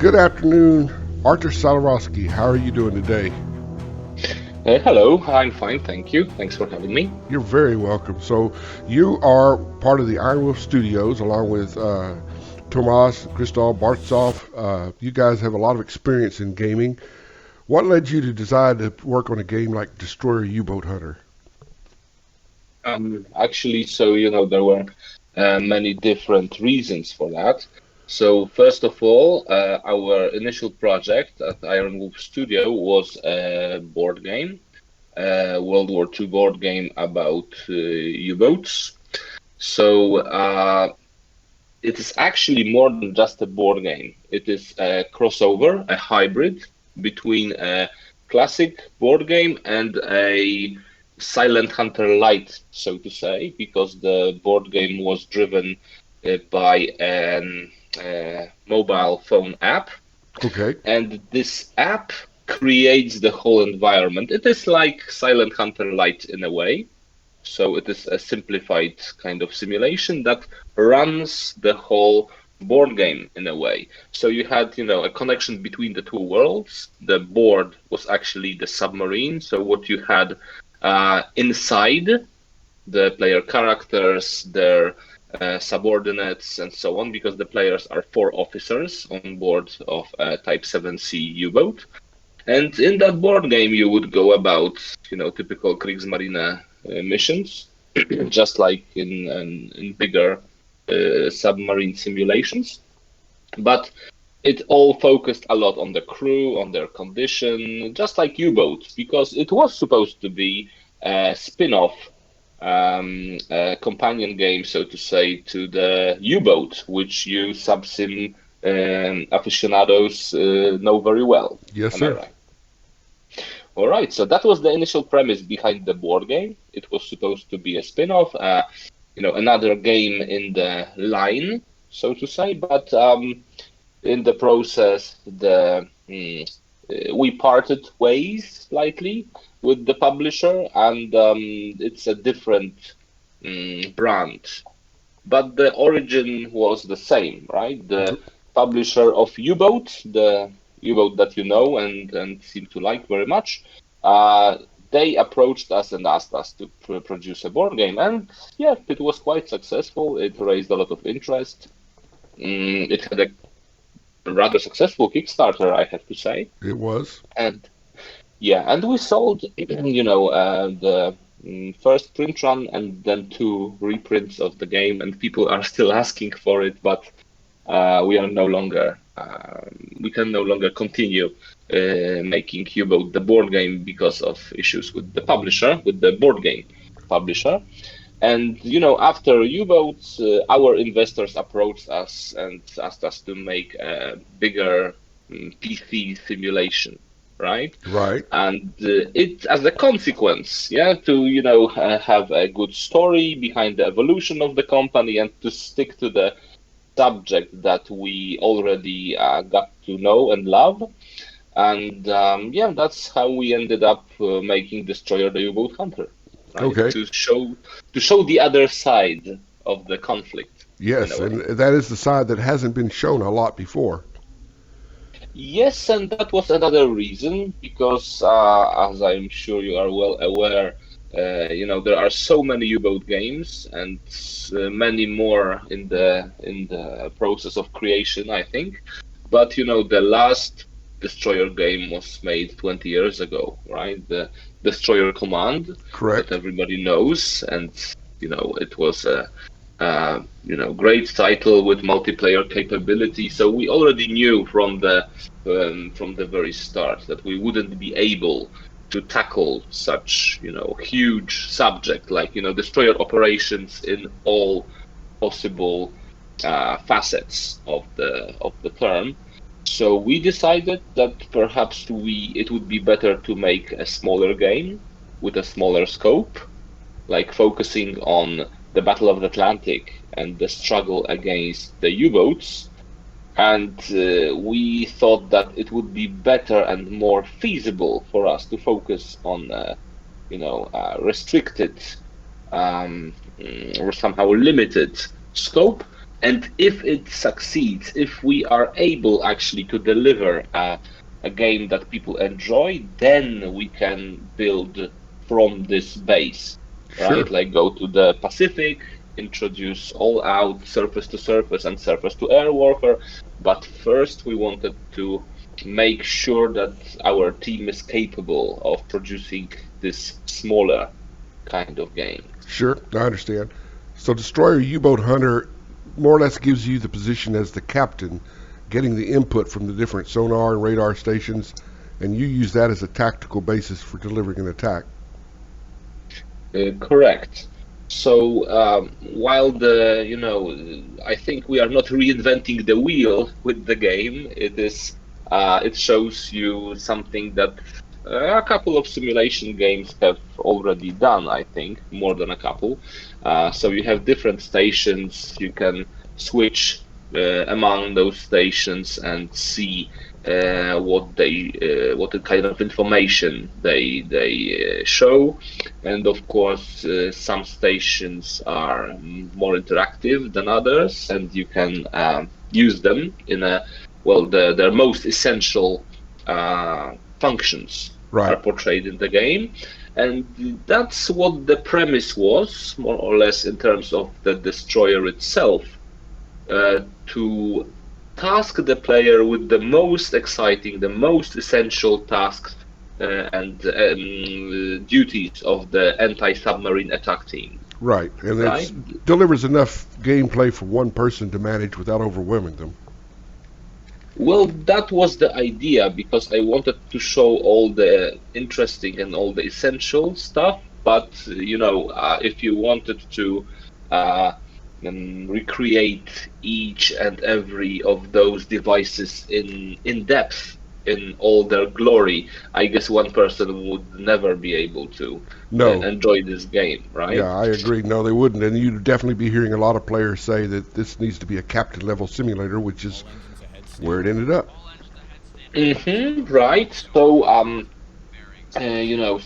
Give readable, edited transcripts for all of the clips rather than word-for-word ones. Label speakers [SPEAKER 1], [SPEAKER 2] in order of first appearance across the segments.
[SPEAKER 1] Good afternoon, Artur Salwarowski. How are you doing today?
[SPEAKER 2] Hello, I'm fine, thank you. Thanks for having me.
[SPEAKER 1] You're very welcome. So, you are part of the Iron Wolf Studios along with Tomas, Kristol, Bartsov. You guys have a lot of experience in gaming. What led you to decide to work on a game like Destroyer U-Boat Hunter?
[SPEAKER 2] Actually, there were many different reasons for that. So, first of all, our initial project at Iron Wolf Studio was a board game, a World War II board game about U-boats. So, it is actually more than just a board game. It is a crossover, a hybrid between a classic board game and a Silent Hunter Light, so to say, because the board game was driven by an mobile phone app,
[SPEAKER 1] Okay.
[SPEAKER 2] and this app creates the whole environment. It is like Silent Hunter Light in a way. So it is a simplified kind of simulation that runs the whole board game in a way. So you had, a connection between the two worlds. The board was actually the submarine. So what you had inside, the player characters, their subordinates, and so on, because the players are four officers on board of a Type 7C U-boat. And in that board game, you would go about, typical Kriegsmarine missions, just like in bigger submarine simulations. But it all focused a lot on the crew, on their condition, just like U-boats, because it was supposed to be a spin-off, a companion game, so to say, to the U-boat, which you SUBSIM aficionados know very well.
[SPEAKER 1] Yes,
[SPEAKER 2] Am I
[SPEAKER 1] sir.
[SPEAKER 2] right? All right, so that was the initial premise behind the board game. It was supposed to be a spin-off, another game in the line, so to say. But in the process, we parted ways slightly with the publisher, and it's a different brand. But the origin was the same, right? The publisher of U-Boat, the U-Boat that you know and seem to like very much, uh, they approached us and asked us to produce a board game. And yeah, it was quite successful. It raised a lot of interest. It had a rather successful Kickstarter, I have to say.
[SPEAKER 1] It was.
[SPEAKER 2] And yeah, and we sold, the first print run and then two reprints of the game, and people are still asking for it, but we are no longer, we can no longer continue making U-Boat the board game because of issues with the publisher, with the board game publisher. And after U-Boats, our investors approached us and asked us to make a bigger PC simulation, right?
[SPEAKER 1] Right.
[SPEAKER 2] And it, as a consequence, yeah, to have a good story behind the evolution of the company and to stick to the subject that we already got to know and love. And yeah, that's how we ended up making Destroyer the U-Boat Hunter, right?
[SPEAKER 1] Okay.
[SPEAKER 2] To show the other side of the conflict in
[SPEAKER 1] Yes,
[SPEAKER 2] a
[SPEAKER 1] and
[SPEAKER 2] way.
[SPEAKER 1] that is the side that hasn't been shown a lot before.
[SPEAKER 2] Yes, and that was another reason because, as I'm sure you are well aware, there are so many U-boat games and many more in the process of creation, I think. But the last Destroyer game was made 20 years ago, right? The Destroyer Command that
[SPEAKER 1] Correct.
[SPEAKER 2] everybody knows, and it was a great title with multiplayer capability. So we already knew from the very start that we wouldn't be able to tackle such huge subject like destroyer operations in all possible facets of the term. So we decided that perhaps it would be better to make a smaller game with a smaller scope, like focusing on the Battle of the Atlantic and the struggle against the U-boats. And we thought that it would be better and more feasible for us to focus on, restricted or somehow limited scope And if it succeeds, if we are able actually to deliver a game that people enjoy, then we can build from this base,
[SPEAKER 1] Sure.
[SPEAKER 2] right? Like go to the Pacific, introduce all out surface to surface and surface to air warfare. But first, we wanted to make sure that our team is capable of producing this smaller kind of game.
[SPEAKER 1] Sure, I understand. So, Destroyer U-Boat Hunter more or less gives you the position as the captain, getting the input from the different sonar and radar stations, and you use that as a tactical basis for delivering an attack.
[SPEAKER 2] Correct. So while I think we are not reinventing the wheel with the game. It shows you something that a couple of simulation games have already done. I think more than a couple. So you have different stations. You can switch among those stations and see what the kind of information they show. And of course, some stations are more interactive than others, and you can use them in their most essential functions are
[SPEAKER 1] Right.
[SPEAKER 2] portrayed in the game. And that's what the premise was, more or less, in terms of the destroyer itself, to task the player with the most exciting, the most essential tasks and duties of the anti-submarine attack team.
[SPEAKER 1] Right, and
[SPEAKER 2] Right?
[SPEAKER 1] it delivers enough gameplay for one person to manage without overwhelming them.
[SPEAKER 2] Well, that was the idea because I wanted to show all the interesting and all the essential stuff. But if you wanted to uh, recreate each and every of those devices in depth, in all their glory, I guess one person would never be able to
[SPEAKER 1] No,
[SPEAKER 2] enjoy this game, right?
[SPEAKER 1] yeah, I agree. No, they wouldn't, and you'd definitely be hearing a lot of players say that this needs to be a captain level simulator, which is where it ended up.
[SPEAKER 2] Right. So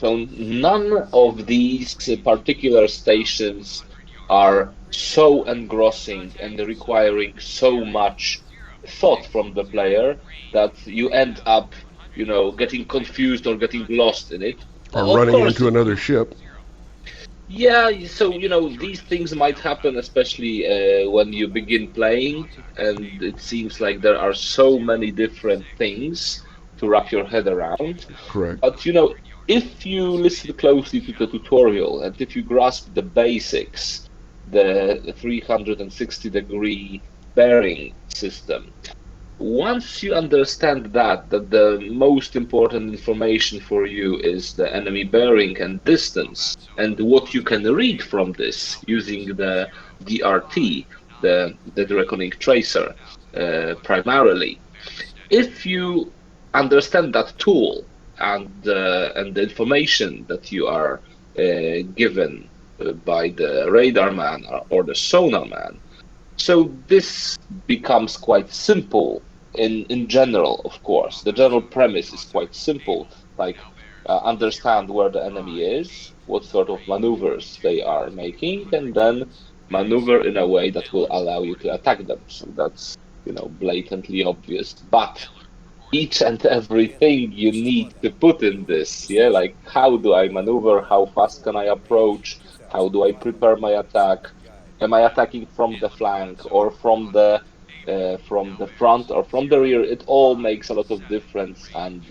[SPEAKER 2] so none of these particular stations are so engrossing and requiring so much thought from the player that you end up, getting confused or getting lost in it.
[SPEAKER 1] Or
[SPEAKER 2] Of
[SPEAKER 1] running
[SPEAKER 2] course,
[SPEAKER 1] into another ship.
[SPEAKER 2] yeah, so these things might happen, especially when you begin playing, and it seems like there are so many different things to wrap your head around.
[SPEAKER 1] Correct.
[SPEAKER 2] But if you listen closely to the tutorial and if you grasp the basics, the 360-degree bearing system, once you understand that the most important information for you is the enemy bearing and distance, and what you can read from this using the DRT, the Reckoning Tracer, primarily. If you understand that tool and the information that you are given by the radar man or the sonar man, so this becomes quite simple in general, of course. The general premise is quite simple, like understand where the enemy is, what sort of maneuvers they are making, and then maneuver in a way that will allow you to attack them. So that's, blatantly obvious. But each and everything you need to put in this, yeah, like how do I maneuver? How fast can I approach? How do I prepare my attack? Am I attacking from the flank or from the front or from the rear? It all makes a lot of difference. And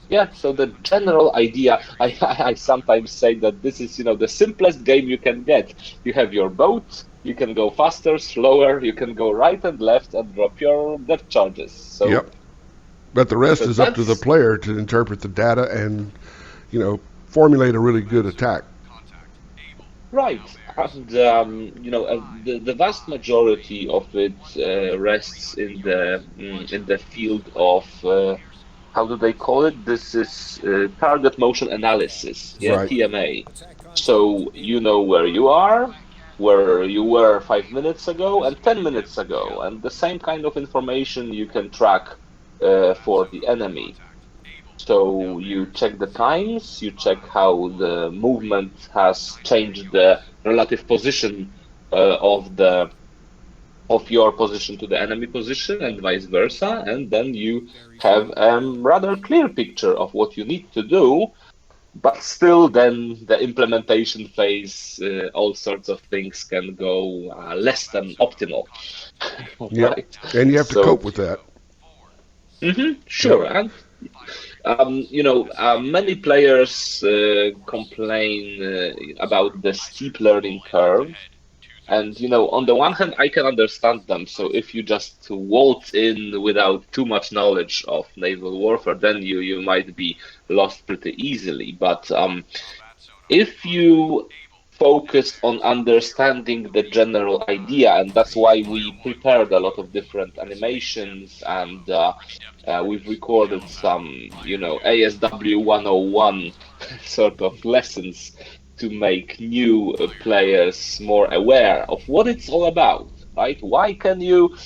[SPEAKER 2] yeah, so the general idea, I sometimes say that this is, the simplest game you can get. You have your boat, you can go faster, slower, you can go right and left and drop your depth charges. So,
[SPEAKER 1] Yep. But the rest
[SPEAKER 2] so
[SPEAKER 1] is up to the
[SPEAKER 2] that's
[SPEAKER 1] player to interpret the data and, formulate a really good attack.
[SPEAKER 2] right. And the vast majority of it rests in the field of how do they call it? This is target motion analysis, yeah,
[SPEAKER 1] Right.
[SPEAKER 2] TMA. So you know where you are, where you were 5 minutes ago and 10 minutes ago, and the same kind of information you can track for the enemy. So you check the times, you check how the movement has changed the relative position of the of your position to the enemy position and vice versa, and then you have a rather clear picture of what you need to do. But still, then the implementation phase, all sorts of things can go less than optimal,
[SPEAKER 1] Yep.
[SPEAKER 2] right?
[SPEAKER 1] And you have to
[SPEAKER 2] So,
[SPEAKER 1] cope with that.
[SPEAKER 2] sure,
[SPEAKER 1] Yep.
[SPEAKER 2] and many players complain about the steep learning curve. And on the one hand, I can understand them. So if you just waltz in without too much knowledge of naval warfare, then you might be lost pretty easily. But if you focus on understanding the general idea, and that's why we prepared a lot of different animations, and we've recorded some, ASW 101 sort of lessons to make new players more aware of what it's all about. Right? Why can you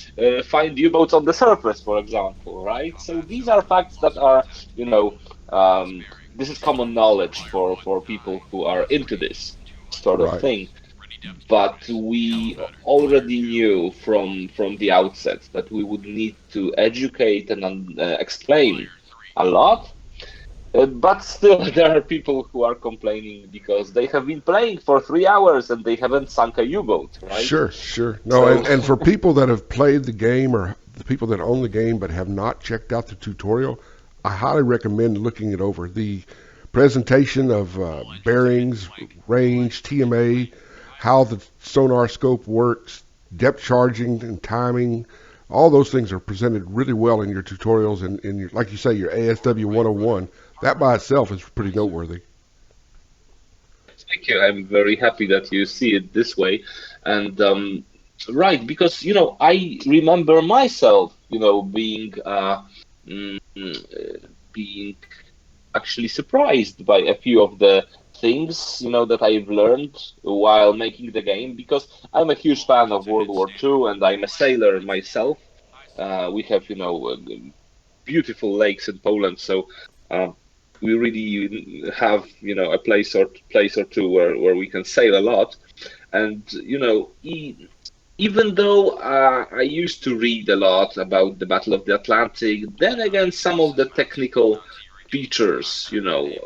[SPEAKER 2] find U-boats on the surface, for example? Right? So these are facts that are, um, this is common knowledge for people who are into this sort of
[SPEAKER 1] Right.
[SPEAKER 2] thing. But we already knew from the outset that we would need to educate and explain a lot. But still, there are people who are complaining because they have been playing for 3 hours and they haven't sunk a U-boat, right?
[SPEAKER 1] Sure, sure. No,
[SPEAKER 2] So,
[SPEAKER 1] and for people that have played the game or the people that own the game but have not checked out the tutorial, I highly recommend looking it over. The presentation of bearings, range, TMA, how the sonar scope works, depth charging and timing, all those things are presented really well in your tutorials and in your, like you say, your ASW 101. That by itself is pretty noteworthy.
[SPEAKER 2] thank you. I'm very happy that you see it this way. And right, because I remember myself, being actually surprised by a few of the things, that I've learned while making the game, because I'm a huge fan of World War II and I'm a sailor myself. We have, beautiful lakes in Poland, so uh, we really have, a place or two where we can sail a lot. And even though I used to read a lot about the Battle of the Atlantic, then again, some of the technical features,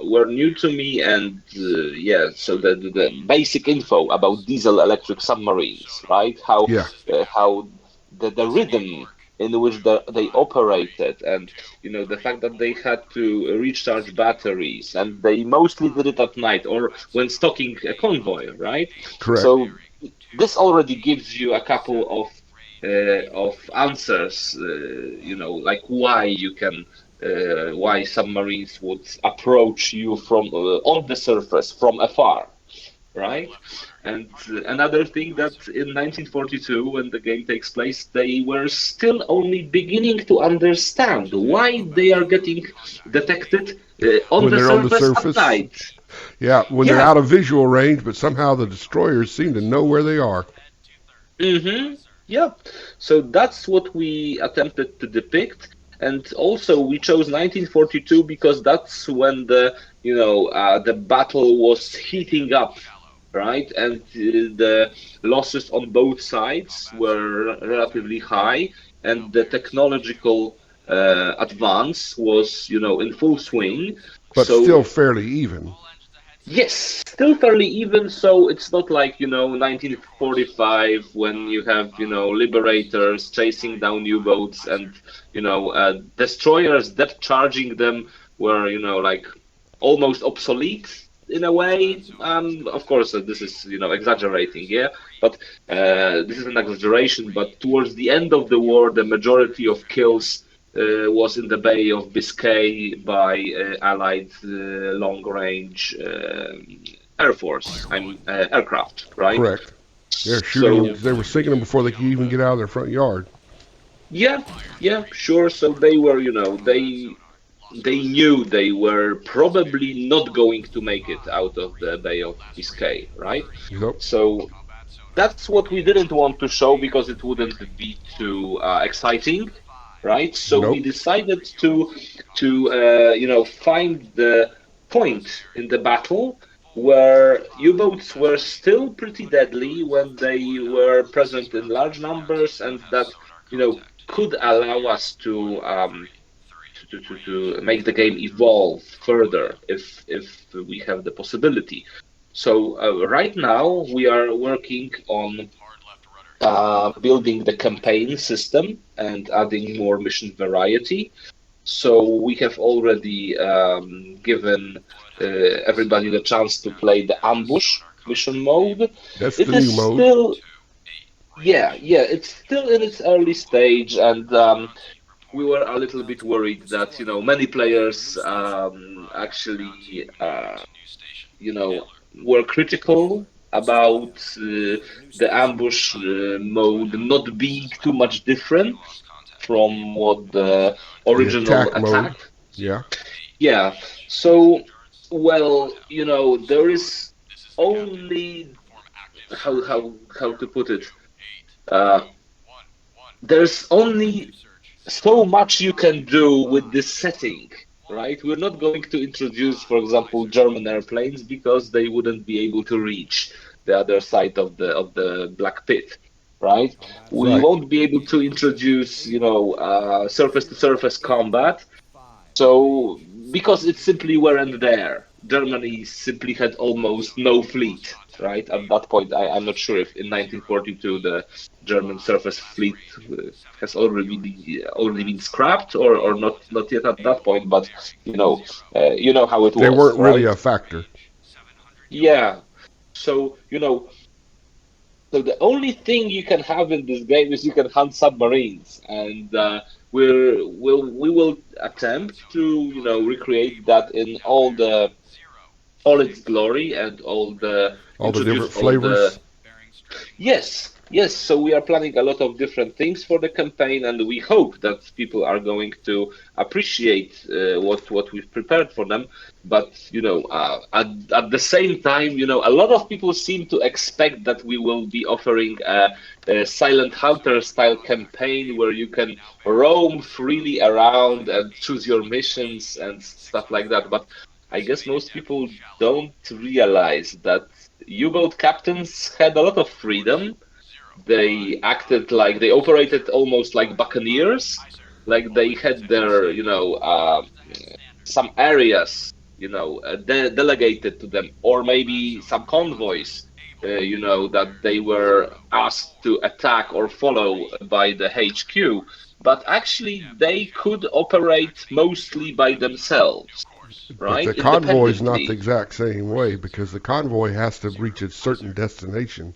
[SPEAKER 2] were new to me, and yeah, so the basic info about diesel electric submarines, right?
[SPEAKER 1] Yeah,
[SPEAKER 2] How the rhythm in which they operated, and the fact that they had to recharge batteries, and they mostly did it at night or when stocking a convoy, right?
[SPEAKER 1] correct.
[SPEAKER 2] So this already gives you a couple of answers, like why submarines would approach you from on the surface from afar, right? And another thing that in 1942, when the game takes place, they were still only beginning to understand why they are getting detected on
[SPEAKER 1] When
[SPEAKER 2] the
[SPEAKER 1] they're on the
[SPEAKER 2] surface at
[SPEAKER 1] surface,
[SPEAKER 2] night.
[SPEAKER 1] yeah, when they're
[SPEAKER 2] Yeah.
[SPEAKER 1] out of visual range, but somehow the destroyers seem to know where they are.
[SPEAKER 2] Yeah. So that's what we attempted to depict. And also we chose 1942 because that's when the battle was heating up, right? And the losses on both sides were relatively high, and the technological advance was, in full swing.
[SPEAKER 1] But still
[SPEAKER 2] So
[SPEAKER 1] fairly even.
[SPEAKER 2] yes, still fairly even. So it's not like, 1945 when you have, liberators chasing down U-boats and, destroyers depth charging them were, like almost obsolete in a way. Of course, this is, exaggerating, yeah, but this is an exaggeration. But towards the end of the war, the majority of kills was in the Bay of Biscay by Allied long-range Air Force, aircraft, right?
[SPEAKER 1] Correct. They're shooting them.
[SPEAKER 2] So
[SPEAKER 1] They were sinking them before they could even get out of their front yard.
[SPEAKER 2] yeah, yeah, sure. So they were, they knew they were probably not going to make it out of the Bay of Biscay, right?
[SPEAKER 1] Yep.
[SPEAKER 2] So that's what we didn't want to show because it wouldn't be too exciting, right? So we
[SPEAKER 1] Nope.
[SPEAKER 2] decided to find the point in the battle where U-boats were still pretty deadly when they were present in large numbers, and that could allow us to make the game evolve further if we have the possibility. So right now we are working on building the campaign system and adding more mission variety. So we have already given everybody the chance to play the ambush mission mode.
[SPEAKER 1] That's
[SPEAKER 2] It
[SPEAKER 1] the
[SPEAKER 2] is
[SPEAKER 1] new mode.
[SPEAKER 2] still, yeah, it's still in its early stage, and we were a little bit worried that many players actually were critical about the ambush mode not being too much different from what the
[SPEAKER 1] The
[SPEAKER 2] original
[SPEAKER 1] attack mode.
[SPEAKER 2] attack.
[SPEAKER 1] Yeah.
[SPEAKER 2] Yeah. So, well, there is only how to put it. Uh, there's only so much you can do with this setting, right? We're not going to introduce, for example, German airplanes because they wouldn't be able to reach the other side of the Black Pit, right? We
[SPEAKER 1] Right.
[SPEAKER 2] won't be able to introduce, surface-to-surface combat. So, because it's simply were and there, Germany simply had almost no fleet, right? At that point, I'm not sure if in 1942 the German surface fleet has already been scrapped or not yet at that point, but you know how it
[SPEAKER 1] They
[SPEAKER 2] was,
[SPEAKER 1] weren't really
[SPEAKER 2] right?
[SPEAKER 1] a factor.
[SPEAKER 2] Yeah. So, so the only thing you can have in this game is you can hunt submarines, and we will attempt to recreate that in all its glory and all the
[SPEAKER 1] All the
[SPEAKER 2] introduce
[SPEAKER 1] different
[SPEAKER 2] all the
[SPEAKER 1] flavors.
[SPEAKER 2] yes, yes. So we are planning a lot of different things for the campaign, and we hope that people are going to appreciate what we've prepared for them. But at the same time, a lot of people seem to expect that we will be offering a Silent Hunter style campaign where you can roam freely around and choose your missions and stuff like that. But I guess most people don't realize that U-boat captains had a lot of freedom. They acted like they operated almost like buccaneers, like they had their, some areas, delegated to them, or maybe some convoys, that they were asked to attack or follow by the HQ. But actually, they could operate mostly by themselves,
[SPEAKER 1] But
[SPEAKER 2] right?
[SPEAKER 1] the convoy is not the
[SPEAKER 2] Independently.
[SPEAKER 1] exact same way because the convoy has to reach a certain destination.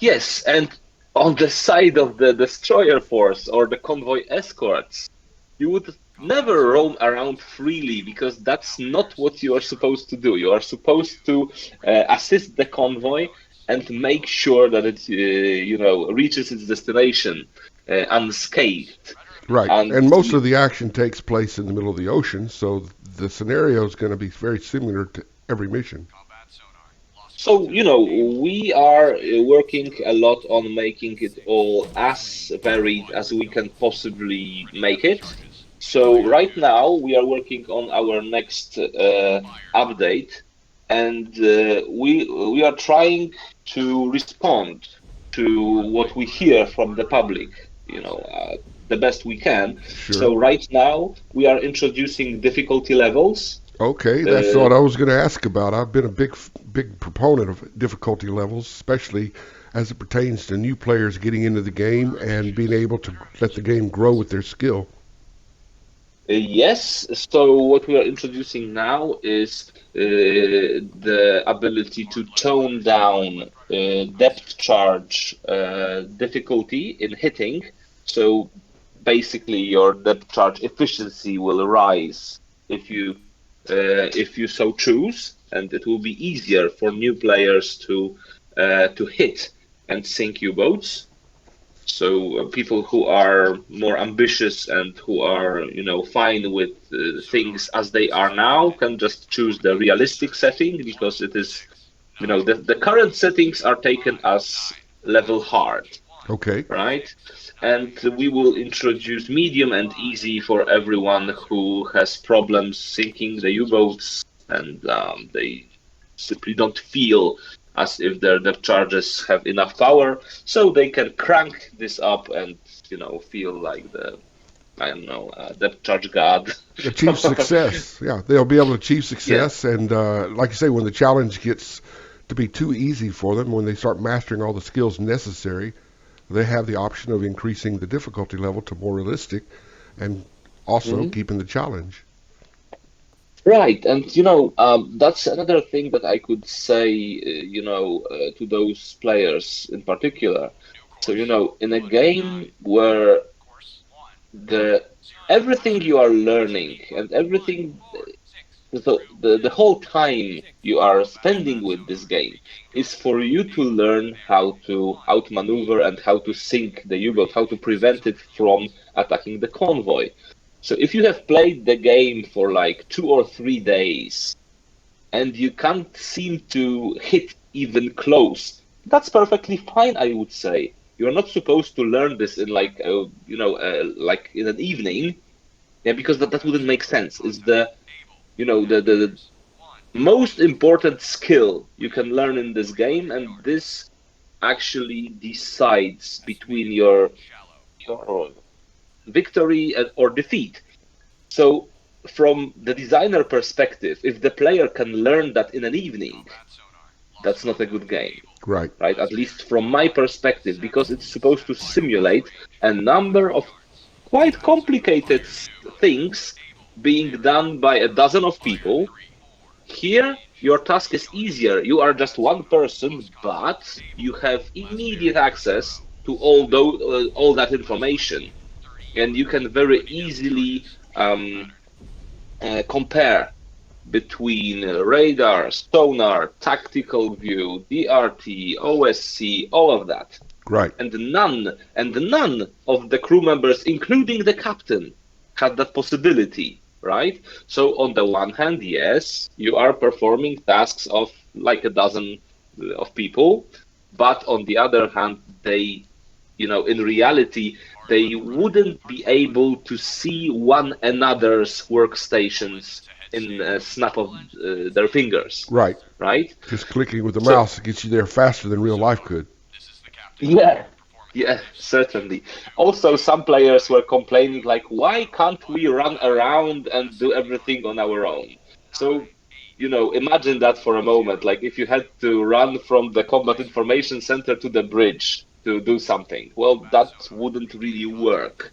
[SPEAKER 2] Yes, and on the side of the destroyer force or the convoy escorts, you would never roam around freely because that's not what you are supposed to do. You are supposed to assist the convoy and make sure that it, reaches its destination unscathed.
[SPEAKER 1] Right.
[SPEAKER 2] And
[SPEAKER 1] And most of the action takes place in the middle of the ocean, so the scenario is going to be very similar to every mission.
[SPEAKER 2] so, we are working a lot on making it all as varied as we can possibly make it. So, right now, we are working on our next update, and we are trying to respond to what we hear from the public, the best we can.
[SPEAKER 1] Sure.
[SPEAKER 2] So, right now, we are introducing difficulty levels.
[SPEAKER 1] Okay, that's
[SPEAKER 2] Uh,
[SPEAKER 1] what I was going to ask about. I've been a big proponent of difficulty levels, especially as it pertains to new players getting into the game and being able to let the game grow with their skill.
[SPEAKER 2] Yes, so what we are introducing now is the ability to tone down depth charge difficulty in hitting. So basically, your depth charge efficiency will rise if you so choose, and it will be easier for new players to hit and sink U-boats. So people who are more ambitious and who are, fine with things as they are now can just choose the realistic setting because it is, the current settings are taken as level hard,
[SPEAKER 1] Okay.
[SPEAKER 2] right? And we will introduce medium and easy for everyone who has problems sinking the U-boats and they simply don't feel as if their depth charges have enough power, so they can crank this up and feel like the I don't know depth charge god.
[SPEAKER 1] Achieve success. Yeah, they'll be able to achieve
[SPEAKER 2] Yeah.
[SPEAKER 1] success, and like you say, when the challenge gets to be too easy for them, when they start mastering all the skills necessary, they have the option of increasing the difficulty level to more realistic, and also
[SPEAKER 2] Mhm.
[SPEAKER 1] keeping the challenge.
[SPEAKER 2] Right, and that's another thing that I could say, to those players in particular. So, in a game where the everything you are learning and everything, so the whole time you are spending with this game is for you to learn how to outmaneuver and how to sink the U-boat, how to prevent it from attacking the convoy. So if you have played the game for like 2 or 3 days and you can't seem to hit even close, that's perfectly fine, I would say. You're not supposed to learn this in like in an evening, yeah, because that wouldn't make sense. It's the most important skill you can learn in this game, and this actually decides between your victory or defeat. So, from the designer perspective, if the player can learn that in an evening, that's not a good game,
[SPEAKER 1] Right.
[SPEAKER 2] right? At least from my perspective, because it's supposed to simulate a number of quite complicated things being done by a dozen of people. Here, your task is easier. You are just one person, but you have immediate access to all that information, and you can very easily compare between radar, sonar, tactical view, DRT, OSC, all of that.
[SPEAKER 1] Right.
[SPEAKER 2] And none of the crew members, including the captain, had that possibility, right? So on the one hand, yes, you are performing tasks of like a dozen of people, but on the other hand, in reality, they wouldn't be able to see one another's workstations in a snap of their fingers,
[SPEAKER 1] Right.
[SPEAKER 2] right?
[SPEAKER 1] Just clicking with the
[SPEAKER 2] So
[SPEAKER 1] mouse gets you there faster than real life could.
[SPEAKER 2] yeah, yeah, certainly. Also, some players were complaining, like, why can't we run around and do everything on our own? So, imagine that for a moment. Like, if you had to run from the combat information center to the bridge to do something, well, that wouldn't really work.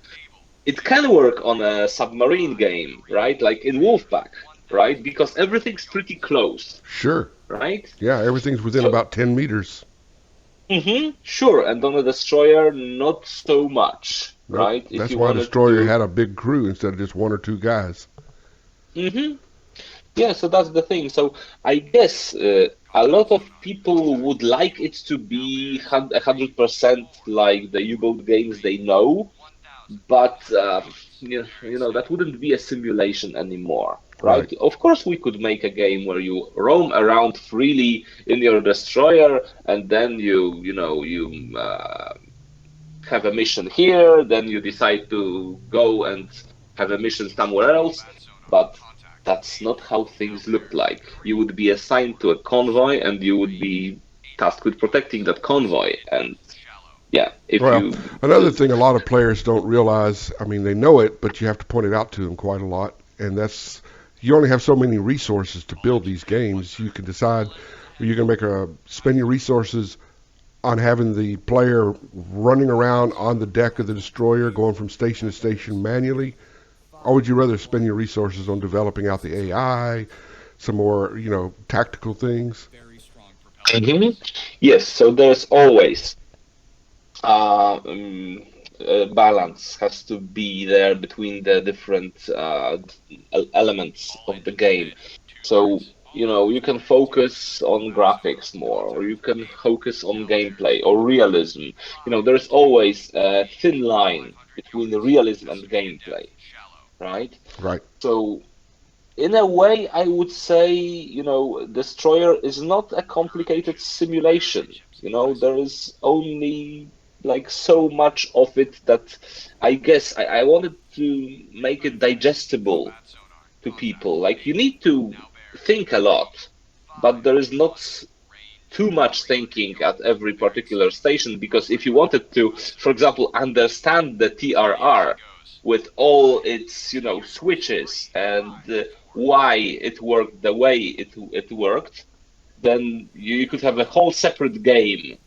[SPEAKER 2] It can work on a submarine game, right? Like in Wolfpack, right? Because everything's pretty close,
[SPEAKER 1] Sure.
[SPEAKER 2] right?
[SPEAKER 1] Yeah, everything's within
[SPEAKER 2] So,
[SPEAKER 1] about 10 meters.
[SPEAKER 2] sure, and on a destroyer, not so much,
[SPEAKER 1] Nope.
[SPEAKER 2] right? If
[SPEAKER 1] That's
[SPEAKER 2] you
[SPEAKER 1] why
[SPEAKER 2] wanted
[SPEAKER 1] Destroyer
[SPEAKER 2] to.
[SPEAKER 1] had a big crew instead of just one or two guys.
[SPEAKER 2] hmm Yeah, so that's the thing. So I guess a lot of people would like it to be 100% like the U-boat games they know, but that wouldn't be a simulation anymore,
[SPEAKER 1] Right.
[SPEAKER 2] right? Of course, we could make a game where you roam around freely in your destroyer, and then you have a mission here, then you decide to go and have a mission somewhere else. But that's not how things looked like. You would be assigned to a convoy and you would be tasked with protecting that convoy. And yeah, if
[SPEAKER 1] Well,
[SPEAKER 2] you.
[SPEAKER 1] another thing a lot of players don't realize, I mean, they know it, but you have to point it out to them quite a lot, and that's you only have so many resources to build these games. You can decide you're going to spend your resources on having the player running around on the deck of the destroyer, going from station to station manually, or would you rather spend your resources on developing out the AI, some more, tactical things?
[SPEAKER 2] Mhm. Yes, so there's always uh, um, balance has to be there between the different elements of the game. So, you can focus on graphics more, or you can focus on gameplay or realism. There's always a thin line between the realism and gameplay, right?
[SPEAKER 1] Right.
[SPEAKER 2] So, in a way, I would say, Destroyer is not a complicated simulation. There is only like so much of it that I guess I wanted to make it digestible to people. Like, you need to think a lot, but there is not too much thinking at every particular station, because if you wanted to, for example, understand the TRR with all its, switches and why it worked the way it worked, then you could have a whole separate game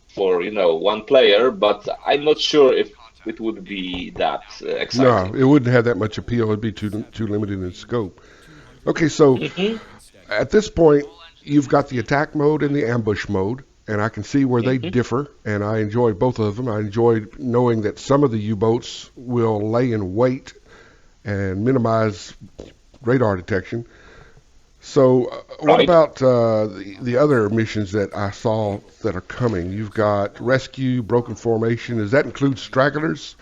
[SPEAKER 2] for, one player, but I'm not sure if it would be that
[SPEAKER 1] No,
[SPEAKER 2] exciting.
[SPEAKER 1] it wouldn't have that much appeal. It'd be too limited in scope. Okay, so
[SPEAKER 2] Hmm.
[SPEAKER 1] at this point, you've got the attack mode and the ambush mode, and I can see where they
[SPEAKER 2] Hmm.
[SPEAKER 1] differ, and I enjoy both of them. I enjoy knowing that some of the U-boats will lay in wait and minimize radar detection. So, what
[SPEAKER 2] Right.
[SPEAKER 1] about the other missions that I saw that are coming? You've got rescue, broken formation. Does that include stragglers?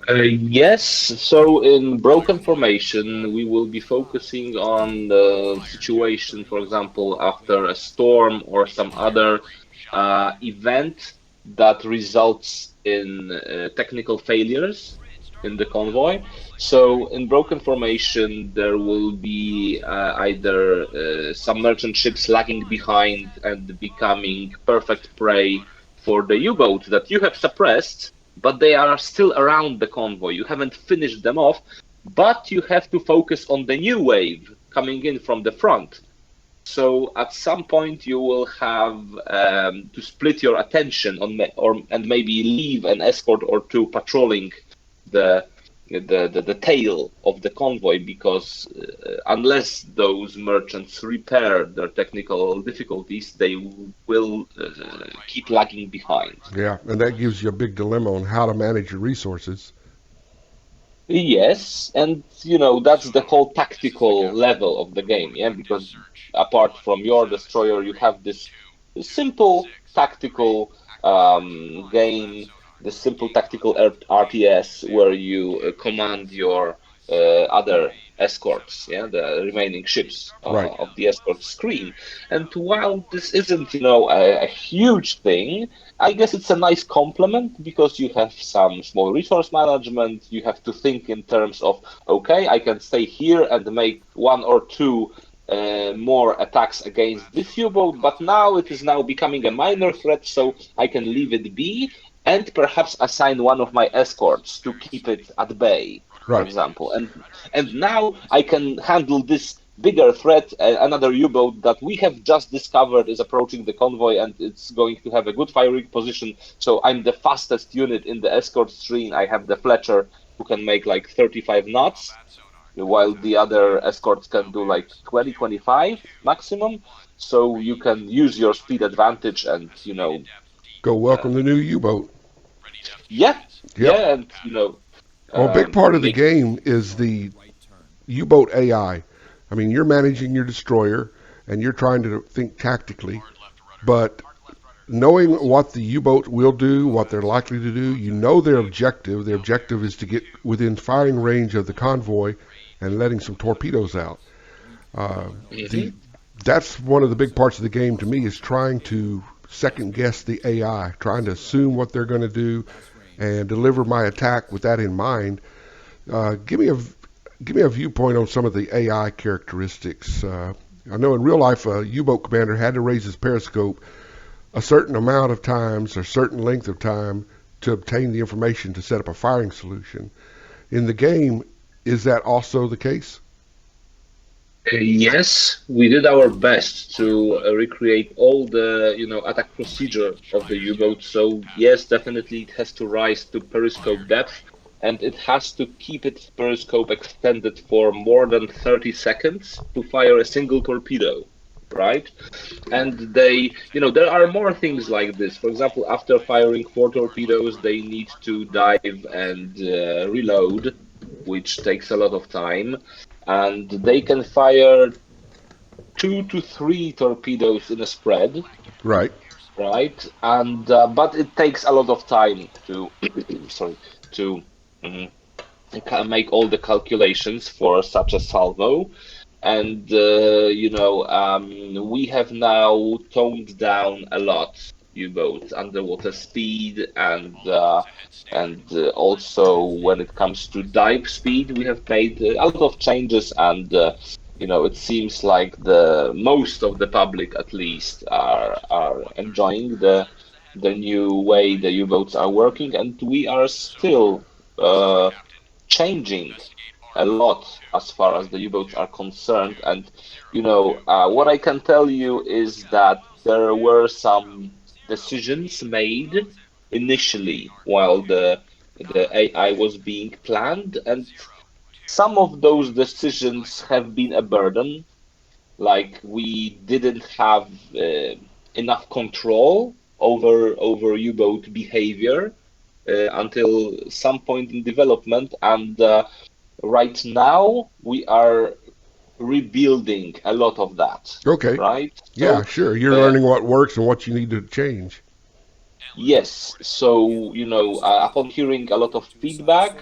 [SPEAKER 2] Yes, so in broken formation, we will be focusing on the situation, for example, after a storm or some other event that results in technical failures in the convoy. So in broken formation, there will be either some merchant ships lagging behind and becoming perfect prey for the U-boat that you have suppressed, but they are still around the convoy. You haven't finished them off, but you have to focus on the new wave coming in from the front. So at some point you will have to split your attention on and maybe leave an escort or two patrolling the the tail of the convoy, because unless those merchants repair their technical difficulties, they will keep lagging behind.
[SPEAKER 1] Yeah, and that gives you a big dilemma on how to manage your resources.
[SPEAKER 2] Yes, and that's the whole tactical level of the game, yeah, because apart from your destroyer, you have this simple tactical game, the simple tactical RTS where you command your other escorts, yeah, the remaining ships
[SPEAKER 1] Right.
[SPEAKER 2] of the escort screen. And while this isn't, a huge thing, I guess it's a nice complement because you have some small resource management. You have to think in terms of, okay, I can stay here and make one or two more attacks against this U-boat, but now it is now becoming a minor threat, so I can leave it be and perhaps assign one of my escorts to keep it at bay, for
[SPEAKER 1] Right.
[SPEAKER 2] example. And now I can handle this bigger threat, another U-boat that we have just discovered is approaching the convoy and it's going to have a good firing position. So I'm the fastest unit in the escort screen. I have the Fletcher who can make like 35 knots, while the other escorts can do like 20, 25 maximum. So you can use your speed advantage and,
[SPEAKER 1] Go
[SPEAKER 2] uh,
[SPEAKER 1] welcome the new U-boat.
[SPEAKER 2] yeah,
[SPEAKER 1] Yep.
[SPEAKER 2] yeah, and,
[SPEAKER 1] Well, a big part of the
[SPEAKER 2] make.
[SPEAKER 1] game is the U-boat AI. I mean, you're managing your destroyer and you're trying to think tactically, but knowing what the U-boat will do, what they're likely to do, you know their objective. Their objective is to get within firing range of the convoy and letting some torpedoes out. Uh, the
[SPEAKER 2] Mhm.
[SPEAKER 1] That's one of the big parts of the game to me is trying to second guess the AI, trying to assume what they're going to do and deliver my attack with that in mind. Give me a viewpoint on some of the AI characteristics. I know in real life a U-boat commander had to raise his periscope a certain amount of times or certain length of time to obtain the information to set up a firing solution. In the game, is that also the case?
[SPEAKER 2] Yes, we did our best to recreate all the, attack procedure of the U-boat. So yes, definitely it has to rise to periscope depth, and it has to keep its periscope extended for more than 30 seconds to fire a single torpedo, right? And there are more things like this. For example, after firing four torpedoes, they need to dive and reload, which takes a lot of time. And they can fire two to three torpedoes in a spread,
[SPEAKER 1] Right.
[SPEAKER 2] right? And but it takes a lot of time to, sorry, to mhm, make all the calculations for such a salvo. And we have now toned down a lot U-boat underwater speed, and also when it comes to dive speed, we have made a lot of changes, and It seems like the most of the public, at least, are enjoying the new way the U-boats are working, and we are still changing a lot as far as the U-boats are concerned. And what I can tell you is that there were some decisions made initially while the AI was being planned, and some of those decisions have been a burden. Like we didn't have enough control over U-boat behavior until some point in development, and right now we are rebuilding a lot of that,
[SPEAKER 1] Okay.
[SPEAKER 2] right?
[SPEAKER 1] Yeah, sure. You're learning what works and what you need to change.
[SPEAKER 2] Yes, so upon hearing a lot of feedback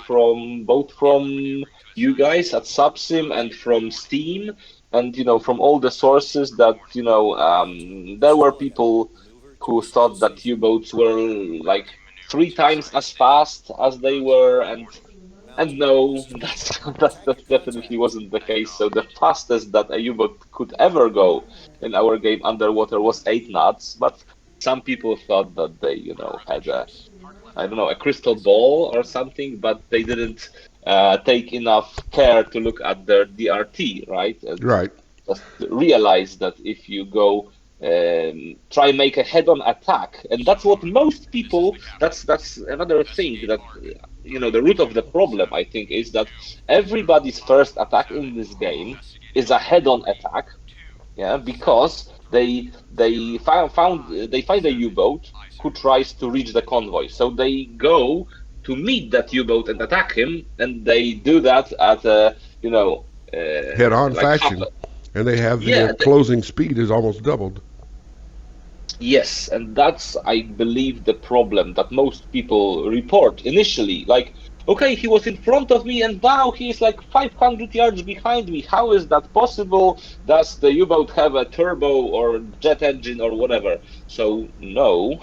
[SPEAKER 2] from both from you guys at SUBSIM and from Steam, and from all the sources that there were people who thought that U-boats were like 3 times as fast as they were, and no, that definitely wasn't the case. So the fastest that a U-boat could ever go in our game underwater was 8 knots, but some people thought that they, had I don't know, a crystal ball or something, but they didn't take enough care to look at their DRT, right? And
[SPEAKER 1] Right.
[SPEAKER 2] just realize that if you go try make a head-on attack, and that's what most people. That's another thing that the root of the problem, I think, is that everybody's first attack in this game is a head-on attack, yeah, because they find a U-boat who tries to reach the convoy, so they go to meet that U-boat and attack him, and they do that at a
[SPEAKER 1] Head-on
[SPEAKER 2] like half.
[SPEAKER 1] fashion. And they have the
[SPEAKER 2] Yeah,
[SPEAKER 1] closing speed is almost doubled.
[SPEAKER 2] yes, and that's, I believe, the problem that most people report initially. Like, okay, he was in front of me and now he is like 500 yards behind me. How is that possible? Does the U-boat have a turbo or jet engine or whatever? So, no,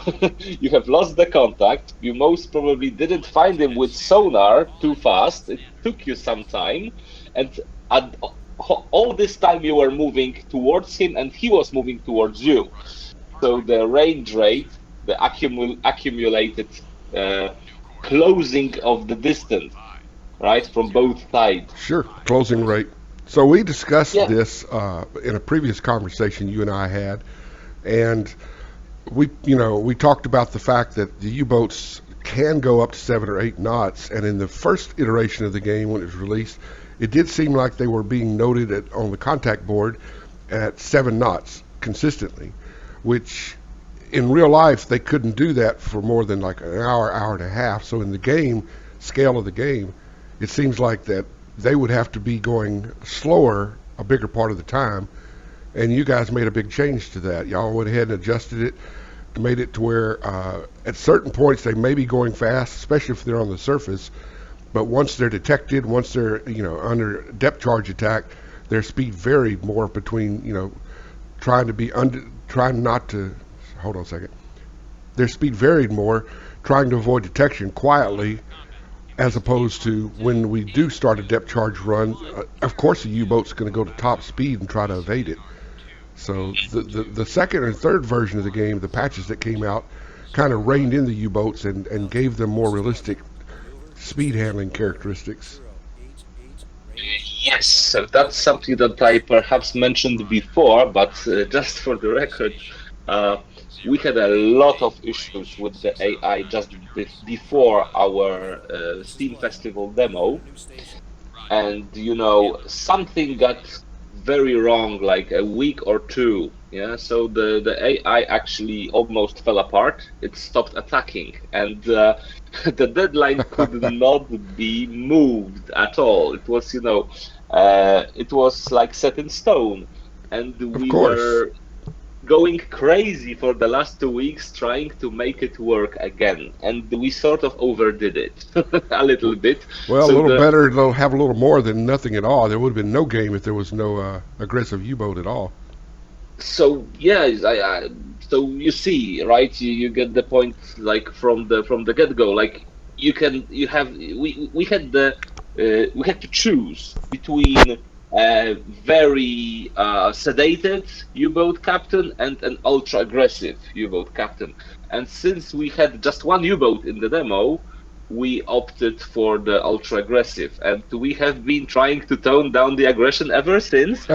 [SPEAKER 2] you have lost the contact. You most probably didn't find him with sonar too fast. It took you some time. And at, all this time you were moving towards him and he was moving towards you. So the range rate, the accumulated uh, closing of the distance, right, from both sides.
[SPEAKER 1] Sure. Closing rate. So we discussed
[SPEAKER 2] Yeah.
[SPEAKER 1] this in a previous conversation you and I had, and we talked about the fact that the U-boats can go up to 7 or 8 knots, and in the first iteration of the game when it was released, it did seem like they were being noted on the contact board at 7 knots consistently, which in real life they couldn't do that for more than like an hour, hour and a half. So in the game scale of the game, it seems like that they would have to be going slower a bigger part of the time. And you guys made a big change to that. Y'all went ahead and adjusted it, made it to where at certain points they may be going fast, especially if they're on the surface. But once they're detected, once they're under depth charge attack, their speed varied more between trying to be trying not to hold on a second. Their speed varied more, trying to avoid detection quietly, as opposed to when we do start a depth charge run. Of course, the U-boat's going to go to top speed and try to evade it. So the second and third version of the game, the patches that came out, kind of reined in the U-boats and gave them more realistic speed handling characteristics.
[SPEAKER 2] Yes, so that's something that I perhaps mentioned before, but just for the record, uh, we had a lot of issues with the AI just before our Steam Festival demo, and something got very wrong like a week or two. Yeah, so the AI actually almost fell apart. It stopped attacking, and the deadline could not be moved at all. It was like set in stone, and
[SPEAKER 1] Of
[SPEAKER 2] we
[SPEAKER 1] course.
[SPEAKER 2] were going crazy for the last 2 weeks trying to make it work again, and we sort of overdid it a little bit.
[SPEAKER 1] Well, a
[SPEAKER 2] So
[SPEAKER 1] little
[SPEAKER 2] the
[SPEAKER 1] better, they'll have a little more than nothing at all. There would have been no game if there was no aggressive U-boat at all.
[SPEAKER 2] so yeah, so you see, right? You get the point, like from the get-go. Like you had we had to choose between a very sedated U-boat captain and an ultra-aggressive U-boat captain. And since we had just one U-boat in the demo, we opted for the ultra-aggressive, and we have been trying to tone down the aggression ever since.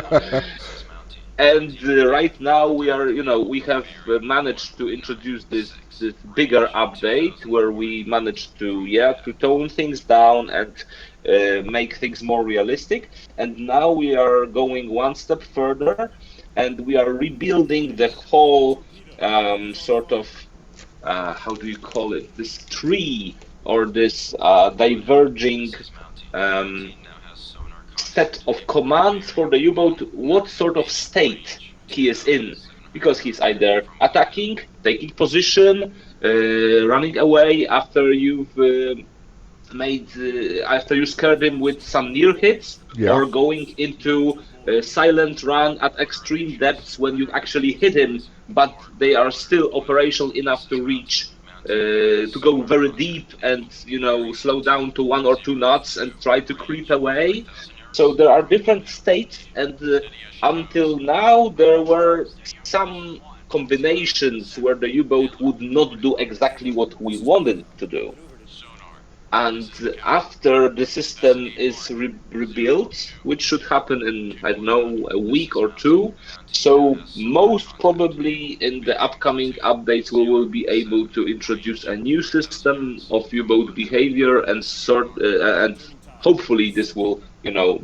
[SPEAKER 2] And right now we have managed to introduce this bigger update where we managed to tone things down and make things more realistic. And now we are going one step further, and we are rebuilding the whole sort of how do you call it, this tree, or this diverging um, set of commands for the U-boat, what sort of state he is in, because he's either attacking, taking position, running away after you've made after you scared him with some near hits,
[SPEAKER 1] Yeah.
[SPEAKER 2] or going into a silent run at extreme depths when you've actually hit him, but they are still operational enough to reach to go very deep and slow down to 1 or 2 knots and try to creep away. So there are different states, and until now there were some combinations where the U-boat would not do exactly what we wanted it to do. And after the system is rebuilt, which should happen in, I don't know, a week or two, so most probably in the upcoming updates, we will be able to introduce a new system of U-boat behavior and hopefully this will,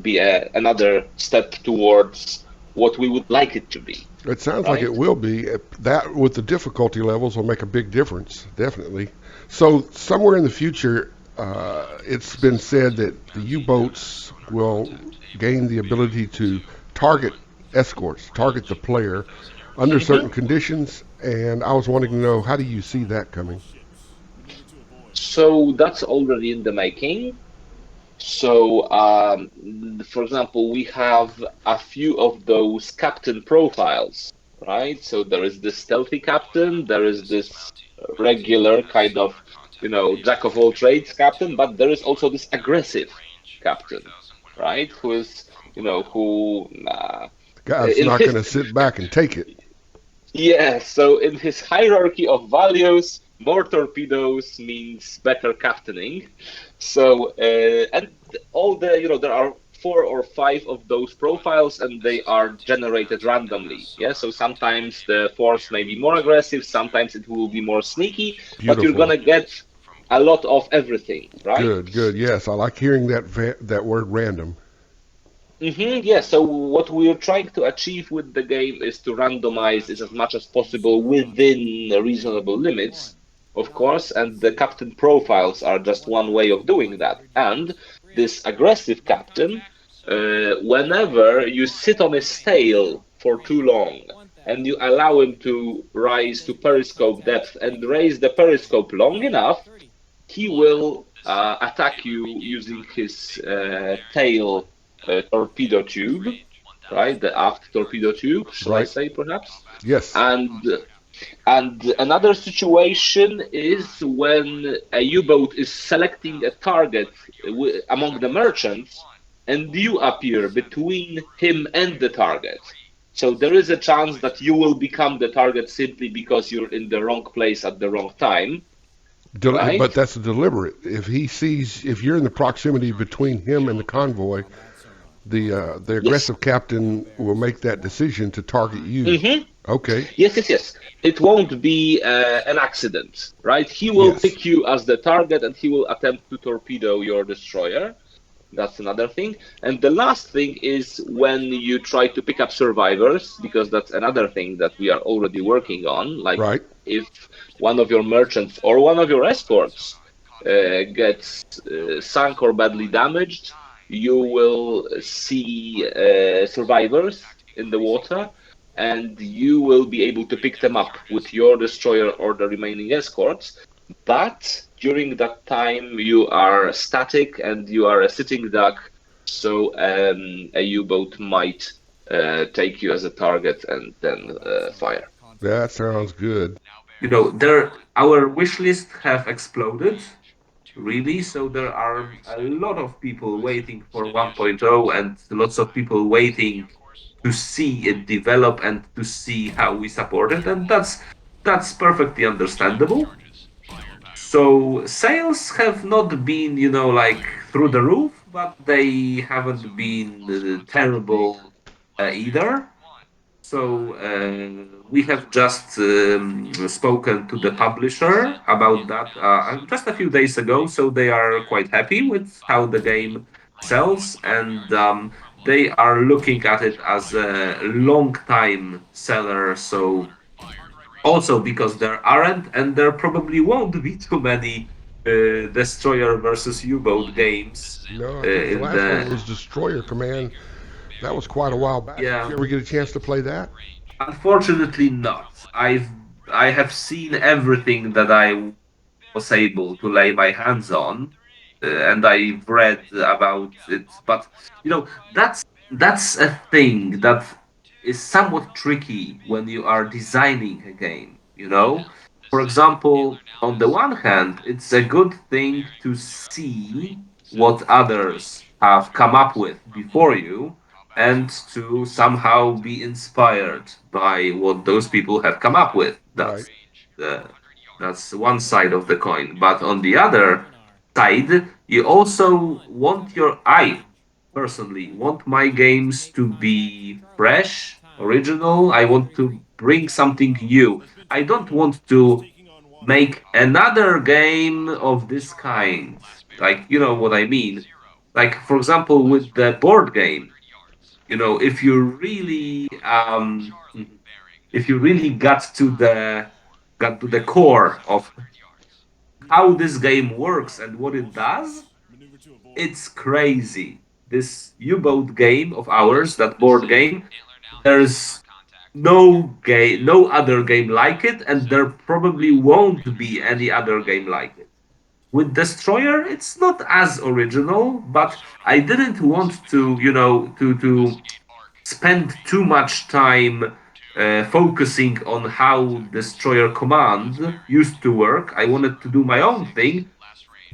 [SPEAKER 2] be another step towards what we would like it to be,
[SPEAKER 1] It sounds like it
[SPEAKER 2] right?
[SPEAKER 1] will be. That with the difficulty levels will make a big difference, definitely. So somewhere in the future, it's been said that the U-boats will gain the ability to target escorts, target the player under certain
[SPEAKER 2] Mhm.
[SPEAKER 1] conditions. And I was wanting to know, how do you see that coming?
[SPEAKER 2] So that's already in the making. So, for example, we have a few of those captain profiles, right? So there is this stealthy captain, there is this regular kind of, jack of all trades captain, but there is also this aggressive captain, right? Who is, who
[SPEAKER 1] The guy's
[SPEAKER 2] in
[SPEAKER 1] not going
[SPEAKER 2] his
[SPEAKER 1] to sit back and take it.
[SPEAKER 2] yeah, so in his hierarchy of values, more torpedoes means better captaining. So, and all there are 4 or 5 of those profiles, and they are generated randomly. Yeah, so sometimes the force may be more aggressive, sometimes it will be more sneaky, but you're
[SPEAKER 1] Beautiful.
[SPEAKER 2] gonna get a lot of everything, right?
[SPEAKER 1] Good, good. Yes, I like hearing that word random.
[SPEAKER 2] Yeah, so what we're trying to achieve with the game is to randomize it as much as possible within reasonable limits, of course, and the captain profiles are just one way of doing that. And this aggressive captain, whenever you sit on his tail for too long and you allow him to rise to periscope depth and raise the periscope long enough, he will attack you using his tail torpedo tube, right? The aft torpedo tube, shall I
[SPEAKER 1] Right?
[SPEAKER 2] say, perhaps?
[SPEAKER 1] Yes.
[SPEAKER 2] And another situation is when a U-boat is selecting a target among the merchants, and you appear between him and the target. So there is a chance that you will become the target simply because you're in the wrong place at the wrong time,
[SPEAKER 1] But
[SPEAKER 2] right?
[SPEAKER 1] that's deliberate. If you're in the proximity between him and the convoy, the
[SPEAKER 2] Yes.
[SPEAKER 1] aggressive captain will make that decision to target you.
[SPEAKER 2] hmm
[SPEAKER 1] Okay.
[SPEAKER 2] Yes, yes, yes. It won't be an accident, right? He will
[SPEAKER 1] Yes.
[SPEAKER 2] pick you as the target and he will attempt to torpedo your destroyer. That's another thing. And the last thing is when you try to pick up survivors, because that's another thing that we are already working on. Like
[SPEAKER 1] Right.
[SPEAKER 2] if one of your merchants or one of your escorts gets sunk or badly damaged, you will see survivors in the water, and you will be able to pick them up with your destroyer or the remaining escorts. But during that time, you are static and you are a sitting duck, so a U-boat might take you as a target and then fire.
[SPEAKER 1] That sounds good.
[SPEAKER 2] There our wish list have exploded
[SPEAKER 3] really. So there are a lot of people waiting for 1.0 and lots of people waiting to see it develop and to see how we support it, and that's perfectly understandable. So sales have not been, like through the roof, but they haven't been terrible either. So we have just spoken to the publisher about that just a few days ago. So they are quite happy with how the game sells, and they are looking at it as a long time seller. So also because there aren't and there probably won't be too many destroyer versus U-boat games
[SPEAKER 1] No, I think the
[SPEAKER 3] in
[SPEAKER 1] last one
[SPEAKER 3] the
[SPEAKER 1] was Destroyer Command. That was quite a while back. Did
[SPEAKER 3] yeah.
[SPEAKER 1] you ever get a chance to play that?
[SPEAKER 3] Unfortunately, not. I have seen everything that I was able to lay my hands on, and I've read about it. But that's a thing that is somewhat tricky when you are designing a game. For example, on the one hand, it's a good thing to see what others have come up with before you and to somehow be inspired by what those people have come up with.
[SPEAKER 1] Right.
[SPEAKER 3] The that's one side of the coin. But on the other side, you also want I personally want my games to be fresh, original. I want to bring something new. I don't want to make another game of this kind. Like, you know what I mean? Like, for example, with the board game, if you really got to the core of how this game works and what it does, it's crazy. This U-boat game of ours, that board game, there's no other game like it, and there probably won't be any other game like it. With Destroyer, it's not as original, but I didn't want to, to spend too much time focusing on how Destroyer Command used to work. I wanted to do my own thing,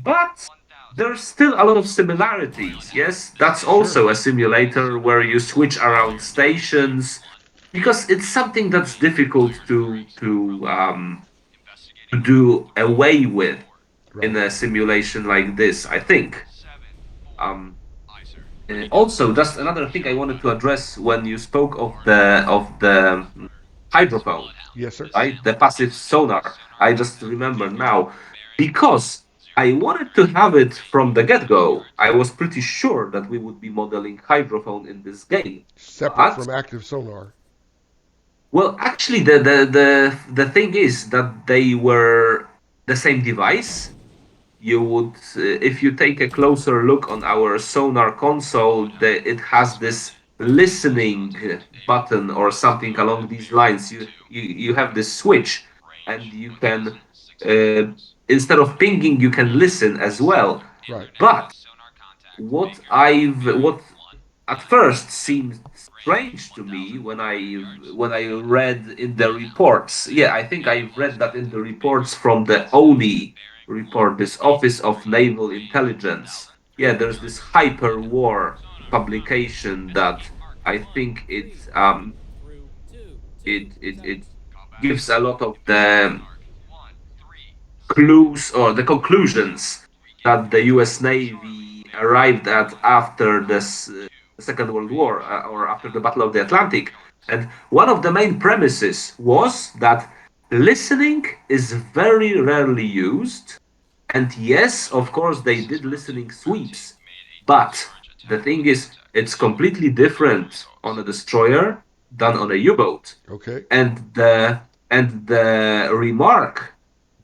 [SPEAKER 3] but there's still a lot of similarities. Yes, that's
[SPEAKER 1] Sure.
[SPEAKER 3] also a simulator where you switch around stations because it's something that's difficult to do away with in
[SPEAKER 1] Right.
[SPEAKER 3] a simulation like this. I think. Um, Also, just another thing I wanted to address when you spoke of the hydrophone,
[SPEAKER 1] Yes, sir.
[SPEAKER 3] right? The passive sonar. I just remember now because I wanted to have it from the get-go. I was pretty sure that we would be modeling hydrophone in this game,
[SPEAKER 1] Separate
[SPEAKER 3] but
[SPEAKER 1] from active sonar.
[SPEAKER 3] well, actually, the thing is that they were the same device. You would if you take a closer look on our sonar console, it has this listening button or something along these lines. You have this switch and you can uh, instead of pinging you can listen as well.
[SPEAKER 1] Right.
[SPEAKER 3] But what at first seemed strange to me when I read in the reports. Yeah, I think I read that in the reports from the ONI report, this Office of Naval Intelligence. Yeah, there's this hyper war publication that I think it gives a lot of the clues or the conclusions that the U.S. Navy arrived at after the Second World War or after the Battle of the Atlantic. And one of the main premises was that listening is very rarely used. And yes, of course, they did listening sweeps. But the thing is, it's completely different on a destroyer than on a U-boat.
[SPEAKER 1] Okay.
[SPEAKER 3] And the remark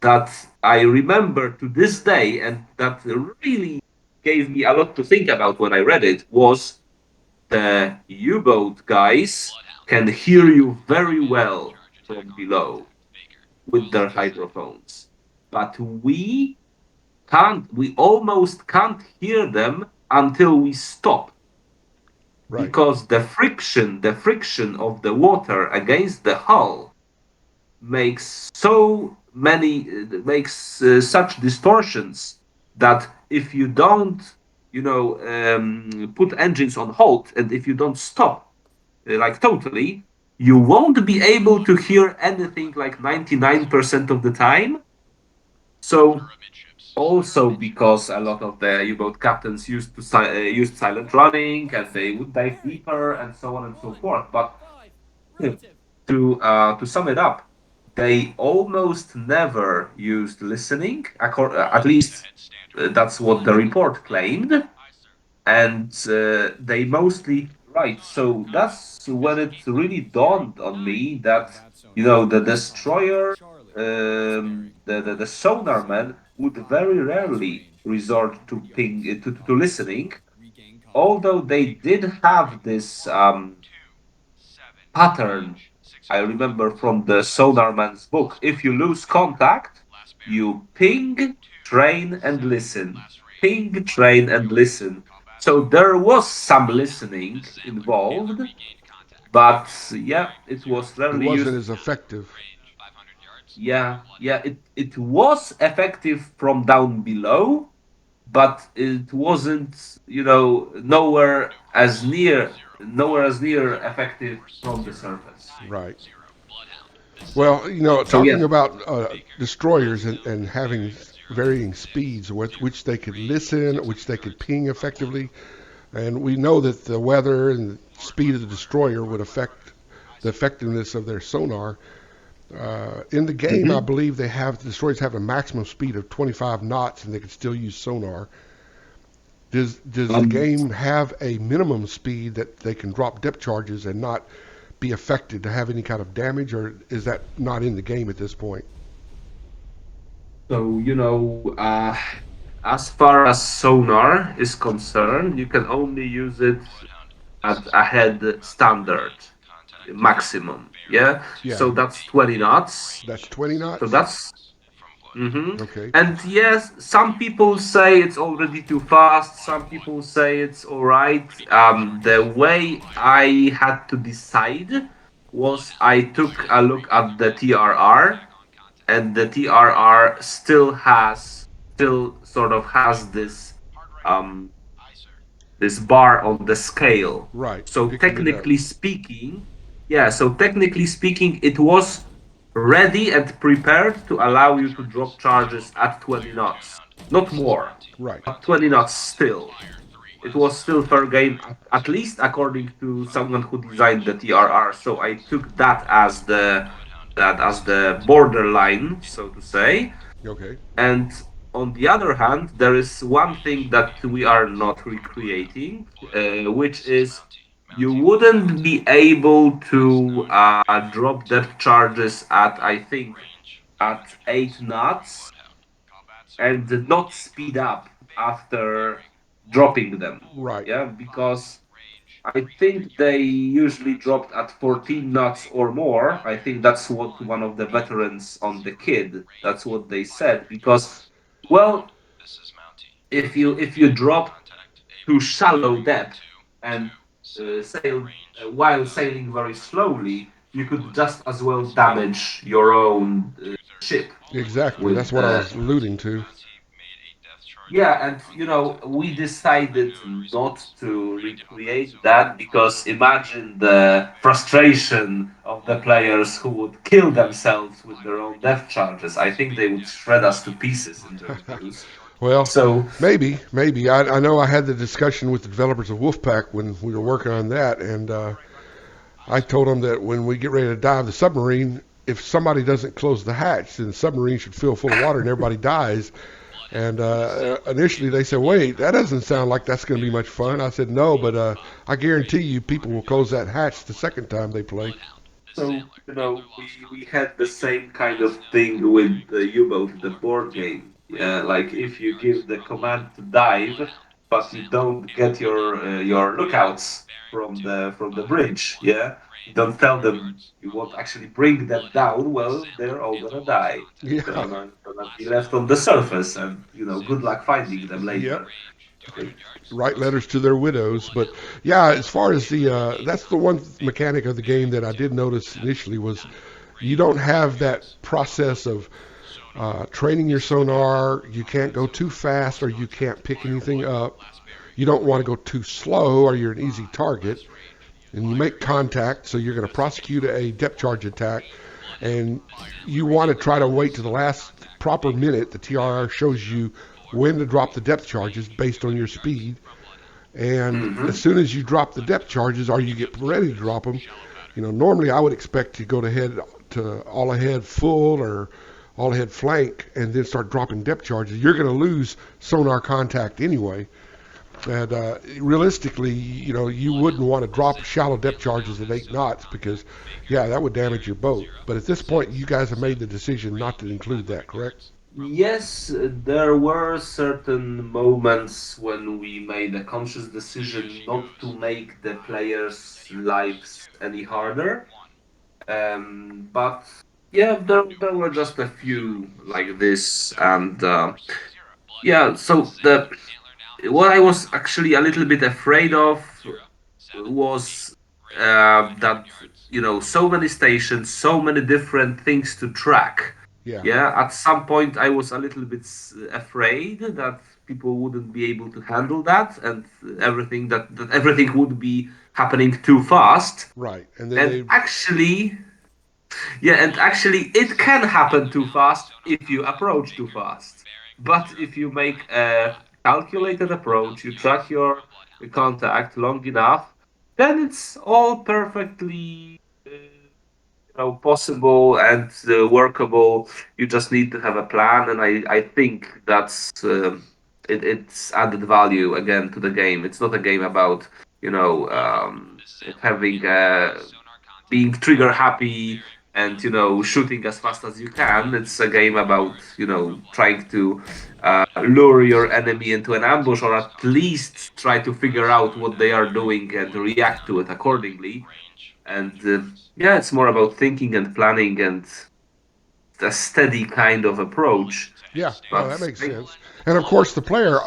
[SPEAKER 3] that I remember to this day and that really gave me a lot to think about when I read it was the U-boat guys can hear you very well from below with their hydrophones, but we almost can't hear them until we stop
[SPEAKER 1] Right.
[SPEAKER 3] because the friction of the water against the hull makes such distortions that if you don't, put engines on hold, and if you don't stop, like totally, you won't be able to hear anything like 99% of the time. So also because a lot of the U-boat captains used silent running, and they would dive deeper and so on and so forth. But to sum it up, they almost never used listening. At least that's what the report claimed, and they mostly right. So that's when it really dawned on me that the destroyer, the sonar man would very rarely resort to to listening, although they did have this pattern. I remember from the sonar man's book. If you lose contact, you ping, train, and listen. Ping, train, and listen. So there was some listening involved, but yeah, it was
[SPEAKER 1] It
[SPEAKER 3] rarely
[SPEAKER 1] wasn't
[SPEAKER 3] used.
[SPEAKER 1] as effective.
[SPEAKER 3] Yeah, it was effective from down below, but it wasn't, nowhere as near effective from the surface.
[SPEAKER 1] Right. Well,
[SPEAKER 3] So
[SPEAKER 1] talking
[SPEAKER 3] yeah.
[SPEAKER 1] about destroyers and having varying speeds with which they could listen, which they could ping effectively, and we know that the weather and the speed of the destroyer would affect the effectiveness of their sonar. In the game, I
[SPEAKER 3] Hmm.
[SPEAKER 1] believe the destroyers have a maximum speed of 25 knots, and they can still use sonar. Does the
[SPEAKER 3] Um,
[SPEAKER 1] game have a minimum speed that they can drop depth charges and not be affected to have any kind of damage, or is that not in the game at this point?
[SPEAKER 3] so, as far as sonar is concerned, you can only use it at a head standard maximum. Yeah.
[SPEAKER 1] Yeah,
[SPEAKER 3] So that's 20 knots.
[SPEAKER 1] that's 20
[SPEAKER 3] So
[SPEAKER 1] knots.
[SPEAKER 3] that's. Hmm.
[SPEAKER 1] Okay,
[SPEAKER 3] And yes, some people say it's already too fast. Some people say it's all right. The way I had to decide was I took a look at the TRR, and the TRR still sort of has um, this bar on the scale.
[SPEAKER 1] right,
[SPEAKER 3] So
[SPEAKER 1] picking it up.
[SPEAKER 3] technically speaking, yeah, so technically speaking, it was ready and prepared to allow you to drop charges at 20 knots. Not more,
[SPEAKER 1] Right.
[SPEAKER 3] but 20 knots still. It was still fair game, at least according to someone who designed the TRR. So I took that as the borderline, so to say.
[SPEAKER 1] Okay.
[SPEAKER 3] And on the other hand, there is one thing that we are not recreating, which is you wouldn't be able to drop depth charges at, I think, at 8 knots and not speed up after dropping them.
[SPEAKER 1] Right.
[SPEAKER 3] Yeah, because I think they usually dropped at 14 knots or more. I think that's what one of the veterans on the kid, that's what they said. Because, well, if you drop to shallow depth and sail while sailing very slowly, you could just as well damage your own ship
[SPEAKER 1] Exactly.
[SPEAKER 3] with
[SPEAKER 1] That's what I
[SPEAKER 3] the.
[SPEAKER 1] was alluding to.
[SPEAKER 3] Yeah, and we decided not to recreate that because imagine the frustration of the players who would kill themselves with their own death charges. I think they would shred us to pieces in those views.
[SPEAKER 1] Well,
[SPEAKER 3] So,
[SPEAKER 1] maybe. I know I had the discussion with the developers of Wolfpack when we were working on that, and I told them that when we get ready to dive the submarine, if somebody doesn't close the hatch, then the submarine should fill full of water and everybody dies. And initially they said, wait, that doesn't sound like that's going to be much fun. I said, no, but I guarantee you people will close that hatch the second time they play.
[SPEAKER 3] so we had the same kind of thing with the U-boat, the board game. Yeah, like if you give the command to dive, but you don't get your lookouts from the bridge. Yeah, you don't tell them you won't actually bring them down. Well, they're all gonna die. They're
[SPEAKER 1] Yeah.
[SPEAKER 3] gonna be left on the surface, and good luck finding them
[SPEAKER 1] Yep.
[SPEAKER 3] later. Okay.
[SPEAKER 1] Write letters to their widows. But yeah, as far as that's the one mechanic of the game that I did notice initially was you don't have that process of Training your sonar, you can't go too fast or you can't pick anything up. You don't want to go too slow or you're an easy target. And you make contact, so you're going to prosecute a depth charge attack. And you want to try to wait to the last proper minute. The TRR shows you when to drop the depth charges based on your speed. And as
[SPEAKER 3] Mm-hmm.
[SPEAKER 1] soon as you drop the depth charges or you get ready to drop them, normally I would expect to go ahead to all ahead full or all ahead flank and then start dropping depth charges. You're going to lose sonar contact anyway. And realistically, you wouldn't want to drop shallow depth charges at 8 knots because, yeah, that would damage your boat. But at this point, you guys have made the decision not to include that, correct?
[SPEAKER 3] Yes, there were certain moments when we made a conscious decision not to make the players' lives any harder. But yeah, there were just a few like this, and yeah. So the what I was actually a little bit afraid of was that so many stations, so many different things to track.
[SPEAKER 1] Yeah,
[SPEAKER 3] Yeah, at some point I was a little bit afraid that people wouldn't be able to handle that, and that everything would be happening too fast.
[SPEAKER 1] right. And then
[SPEAKER 3] And
[SPEAKER 1] they,
[SPEAKER 3] actually, yeah, and actually, it can happen too fast if you approach too fast. But if you make a calculated approach, you track your contact long enough, then it's all perfectly possible and workable. You just need to have a plan, and I think that's it's added value again to the game. It's not a game about having being trigger happy and shooting as fast as you can. It's a game about trying to lure your enemy into an ambush, or at least try to figure out what they are doing and react to it accordingly. And yeah, it's more about thinking and planning and a steady kind of approach.
[SPEAKER 1] yeah, no,
[SPEAKER 3] But
[SPEAKER 1] that makes sense. And of course, the player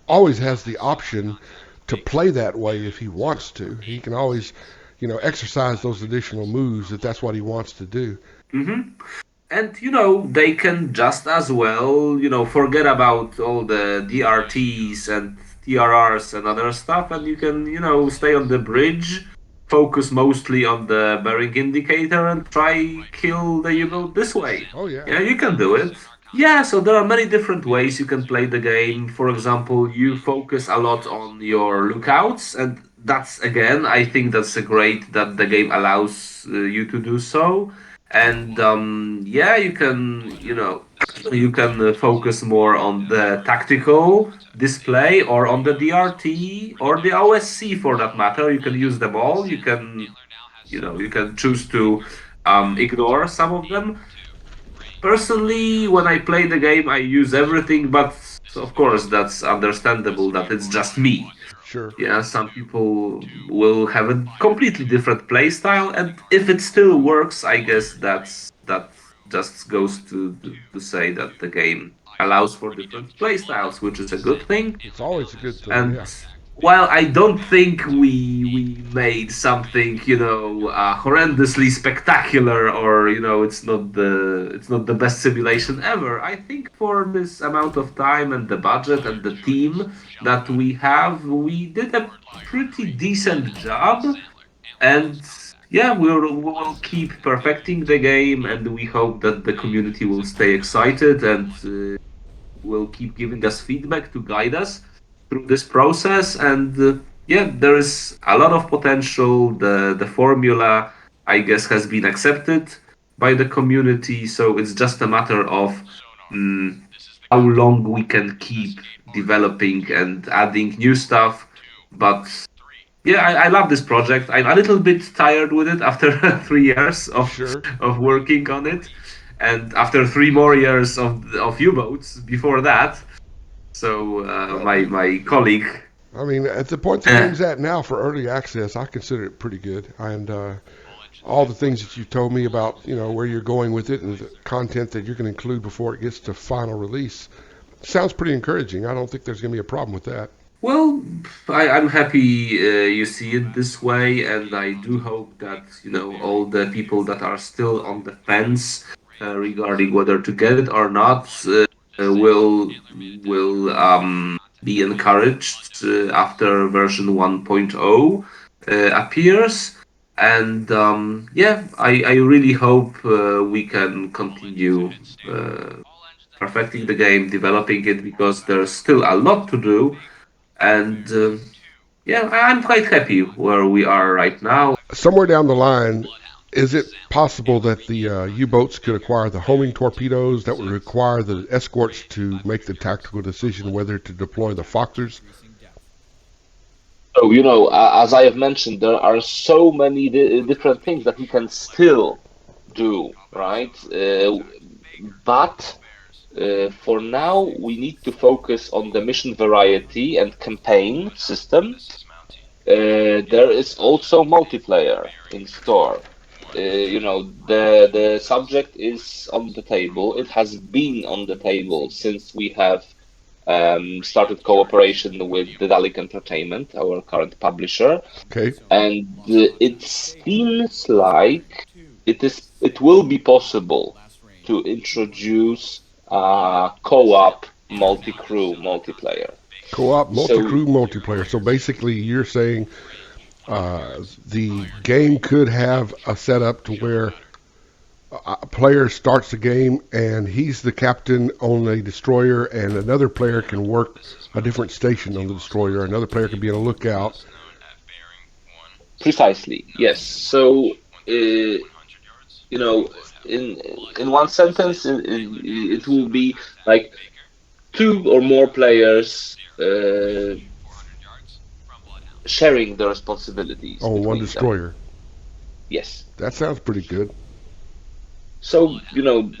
[SPEAKER 1] always has the option to play that way if he wants to. He can always, exercise those additional moves if that's what he wants to do.
[SPEAKER 3] Mhm. And they can just as well forget about all the DRTs and TRRs and other stuff, and you can stay on the bridge, focus mostly on the bearing indicator, and try kill the U-boat this way.
[SPEAKER 1] Oh yeah,
[SPEAKER 3] Yeah, you can do it. Yeah, so there are many different ways you can play the game. For example, you focus a lot on your lookouts, and that's again, I think that's a great that the game allows you to do so. And yeah, you can focus more on the tactical display or on the DRT or the OSC for that matter. You can use them all. You can choose to ignore some of them. Personally, when I play the game, I use everything, but of course, that's understandable that it's just me.
[SPEAKER 1] sure.
[SPEAKER 3] Yeah, some people will have a completely different play style, and if it still works, I guess that just goes to say that the game allows for different play styles, which is a good thing.
[SPEAKER 1] It's always a good thing,
[SPEAKER 3] And
[SPEAKER 1] yeah.
[SPEAKER 3] while I don't think we made something horrendously spectacular, or it's not the best simulation ever, I think for this amount of time and the budget and the team that we have, we did a pretty decent job. And yeah, we will keep perfecting the game, and we hope that the community will stay excited and will keep giving us feedback to guide us through this process. And yeah, there is a lot of potential. The formula, I guess, has been accepted by the community, so it's just a matter of mm, how long we can keep developing and adding new stuff. But yeah, I love this project. I'm a little bit tired with it after 3 years
[SPEAKER 1] Sure.
[SPEAKER 3] of working on it, and after 3 more years of U-boats before that. So
[SPEAKER 1] Well,
[SPEAKER 3] my colleague,
[SPEAKER 1] I mean, at the point the
[SPEAKER 3] uh,
[SPEAKER 1] game's at now for early access, I consider it pretty good. And all the things that you told me about, where you're going with it and the content that you're going to include before it gets to final release, sounds pretty encouraging. I don't think there's going to be a problem with that.
[SPEAKER 3] well, I'm happy you see it this way, and I do hope that all the people that are still on the fence regarding whether to get it or not will be encouraged after version 1.0 appears. And yeah, I really hope we can continue perfecting the game, developing it, because there's still a lot to do. And yeah, I'm quite happy where we are right now.
[SPEAKER 1] Somewhere down the line, is it possible that the U-boats could acquire the homing torpedoes that would require the escorts to make the tactical decision whether to deploy the Foxers?
[SPEAKER 2] So, as I have mentioned, there are so many different things that we can still do, right? But for now, we need to focus on the mission variety and campaign system. There is also multiplayer in store. The subject is on the table. It has been on the table since we have started cooperation with Dedalic Entertainment, our current publisher,
[SPEAKER 1] Okay.
[SPEAKER 2] and it seems like it will be possible to introduce co-op multi-crew multiplayer.
[SPEAKER 1] Co-op
[SPEAKER 2] So
[SPEAKER 1] multi-crew multiplayer. So basically, you're saying the game could have a setup to where a player starts the game and he's the captain on a destroyer, and another player can work a different station on the destroyer. Another player can be on a lookout.
[SPEAKER 2] precisely, yes. So you know, in one sentence, it will be like two or more players sharing the responsibilities
[SPEAKER 1] On one
[SPEAKER 2] between them.
[SPEAKER 1] destroyer.
[SPEAKER 2] Yes.
[SPEAKER 1] That sounds pretty good.
[SPEAKER 2] So,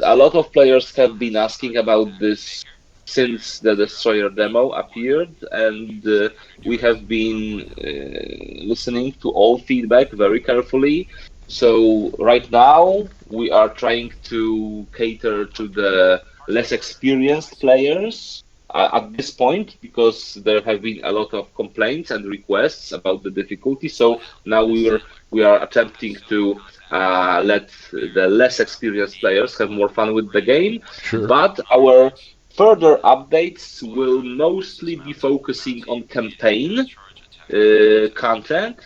[SPEAKER 2] a lot of players have been asking about this since the Destroyer demo appeared, and we have been listening to all feedback very carefully. So, right now, we are trying to cater to the less experienced players at this point, because there have been a lot of complaints and requests about the difficulty. So now we are attempting to let the less experienced players have more fun with the game,
[SPEAKER 1] Sure.
[SPEAKER 2] but our further updates will mostly be focusing on campaign content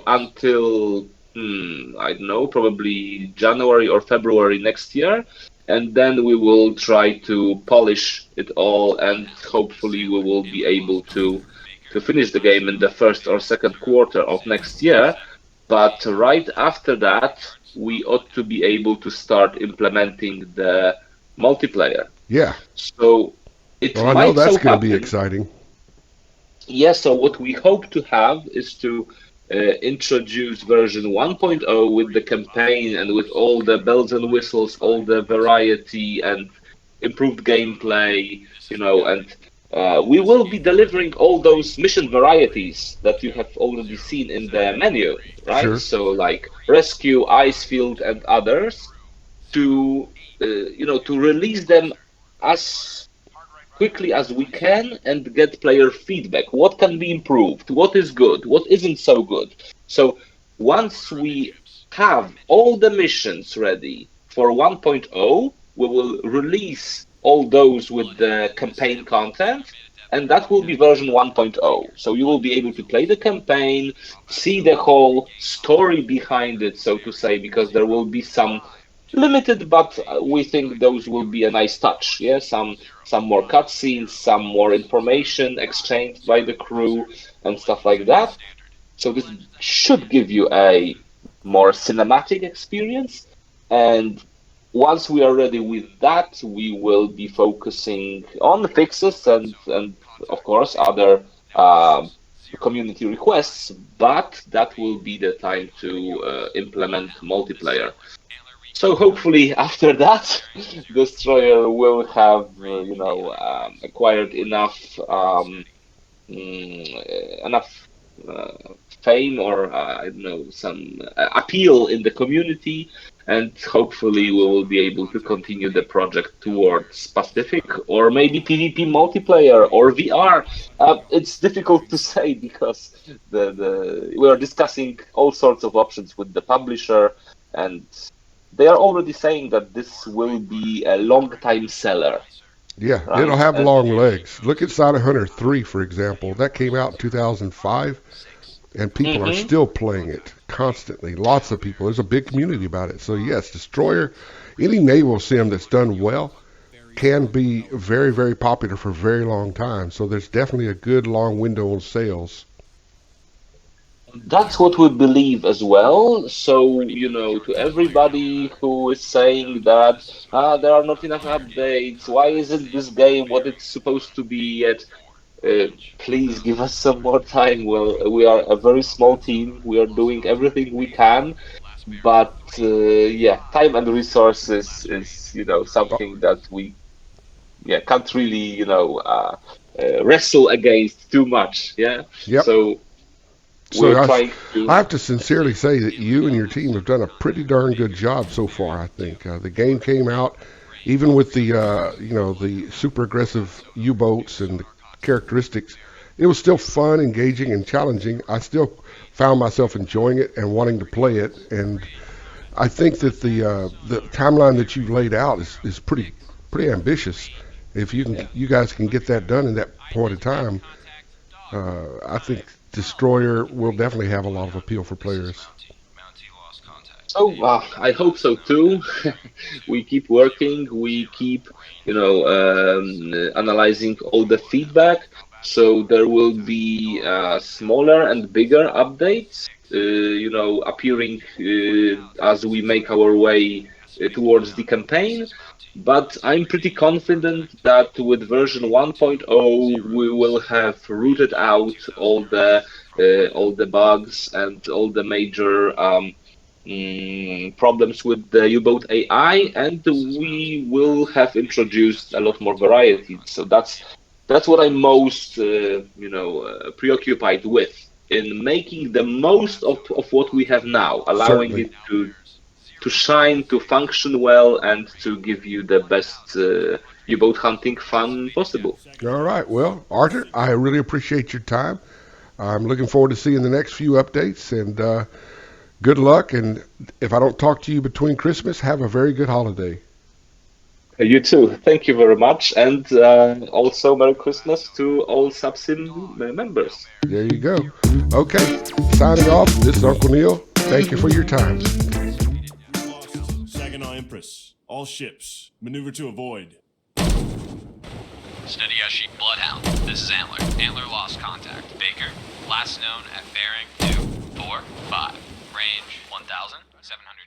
[SPEAKER 2] until I don't know, probably January or February next year, and then we will try to polish it all, and hopefully we will be able to finish the game in the first or second quarter of next year. But right after that, we ought to be able to start implementing the multiplayer.
[SPEAKER 1] Yeah.
[SPEAKER 2] So it
[SPEAKER 1] Well, I know
[SPEAKER 2] might
[SPEAKER 1] that's
[SPEAKER 2] so
[SPEAKER 1] going to be
[SPEAKER 2] happen.
[SPEAKER 1] exciting.
[SPEAKER 2] Yes, so what we hope to have is to introduce version 1.0 with the campaign and with all the bells and whistles, all the variety and improved gameplay, and we will be delivering all those mission varieties that you have already seen in the menu, right?
[SPEAKER 1] Sure.
[SPEAKER 2] So like rescue, ice field, and others to, to release them as quickly as we can and get player feedback. What can be improved? What is good? What isn't so good? So once we have all the missions ready for 1.0, we will release all those with the campaign content, and that will be version 1.0. So you will be able to play the campaign, see the whole story behind it, so to say, because there will be some limited, but we think those will be a nice touch. Yeah, some more cutscenes, some more information exchanged by the crew and stuff like that. So this should give you a more cinematic experience. And once we are ready with that, we will be focusing on fixes and of course other community requests. But that will be the time to implement multiplayer. So hopefully after that, Destroyer will have acquired enough fame, or I don't know, some appeal in the community, and hopefully we will be able to continue the project towards Pacific or maybe PvP multiplayer or VR. It's difficult to say because we are discussing all sorts of options with the publisher, and they are already saying that this will be a long time seller,
[SPEAKER 1] Yeah, it'll
[SPEAKER 2] right?
[SPEAKER 1] have
[SPEAKER 2] And
[SPEAKER 1] long legs. Look at Side Hunter 3, for example. That came out in 2005, and people are
[SPEAKER 2] mhm.
[SPEAKER 1] still playing it constantly. Lots of people. There's a big community about it. So, yes, Destroyer, any naval sim that's done well can be very, very popular for a very long time. So, there's definitely a good long window on sales.
[SPEAKER 2] That's what we believe as well. So, to everybody who is saying that there are not enough updates, why isn't this game what it's supposed to be yet? Uh, please give us some more time. Well, we are a very small team. We are doing everything we can, but yeah, time and resources is,
[SPEAKER 1] Oh,
[SPEAKER 2] something that we, yeah, can't really, wrestle against too much. Yeah,
[SPEAKER 1] yep.
[SPEAKER 2] so
[SPEAKER 1] So
[SPEAKER 2] we're trying
[SPEAKER 1] I
[SPEAKER 2] to.
[SPEAKER 1] have to sincerely say that you and your team have done a pretty darn good job so far. I think the game came out, even with the the super aggressive U-boats and the characteristics, it was still fun, engaging, and challenging. I still found myself enjoying it and wanting to play it. And I think that the timeline that you've laid out is pretty ambitious. If you guys can get that done in that point of time, I think Destroyer will definitely have a lot of appeal for players.
[SPEAKER 2] So I hope so too. We keep working. We keep, analyzing all the feedback. So there will be smaller and bigger updates, appearing as we make our way towards the campaign. But I'm pretty confident that with version 1.0, we will have rooted out all the bugs and all the major problems with the U-boat AI, and we will have introduced a lot more variety. So that's what I'm most preoccupied with in making the most of what we have now, allowing
[SPEAKER 1] Certainly.
[SPEAKER 2] it to shine, to function well, and to give you the best U-boat hunting fun possible.
[SPEAKER 1] All right. Well, Arthur, I really appreciate your time. I'm looking forward to seeing the next few updates, and good luck. And if I don't talk to you between Christmas, have a very good holiday.
[SPEAKER 2] You too. Thank you very much, and also Merry Christmas to all SUBSIM members.
[SPEAKER 1] There you go. Okay. Signing off. This is Uncle Neil. Thank you for your time.
[SPEAKER 4] Saginaw Empress. All ships. Maneuver to avoid.
[SPEAKER 5] Steady as sheep Bloodhound. This is Antler. Antler lost contact. Baker. Last known at bearing 245. Range 1,700.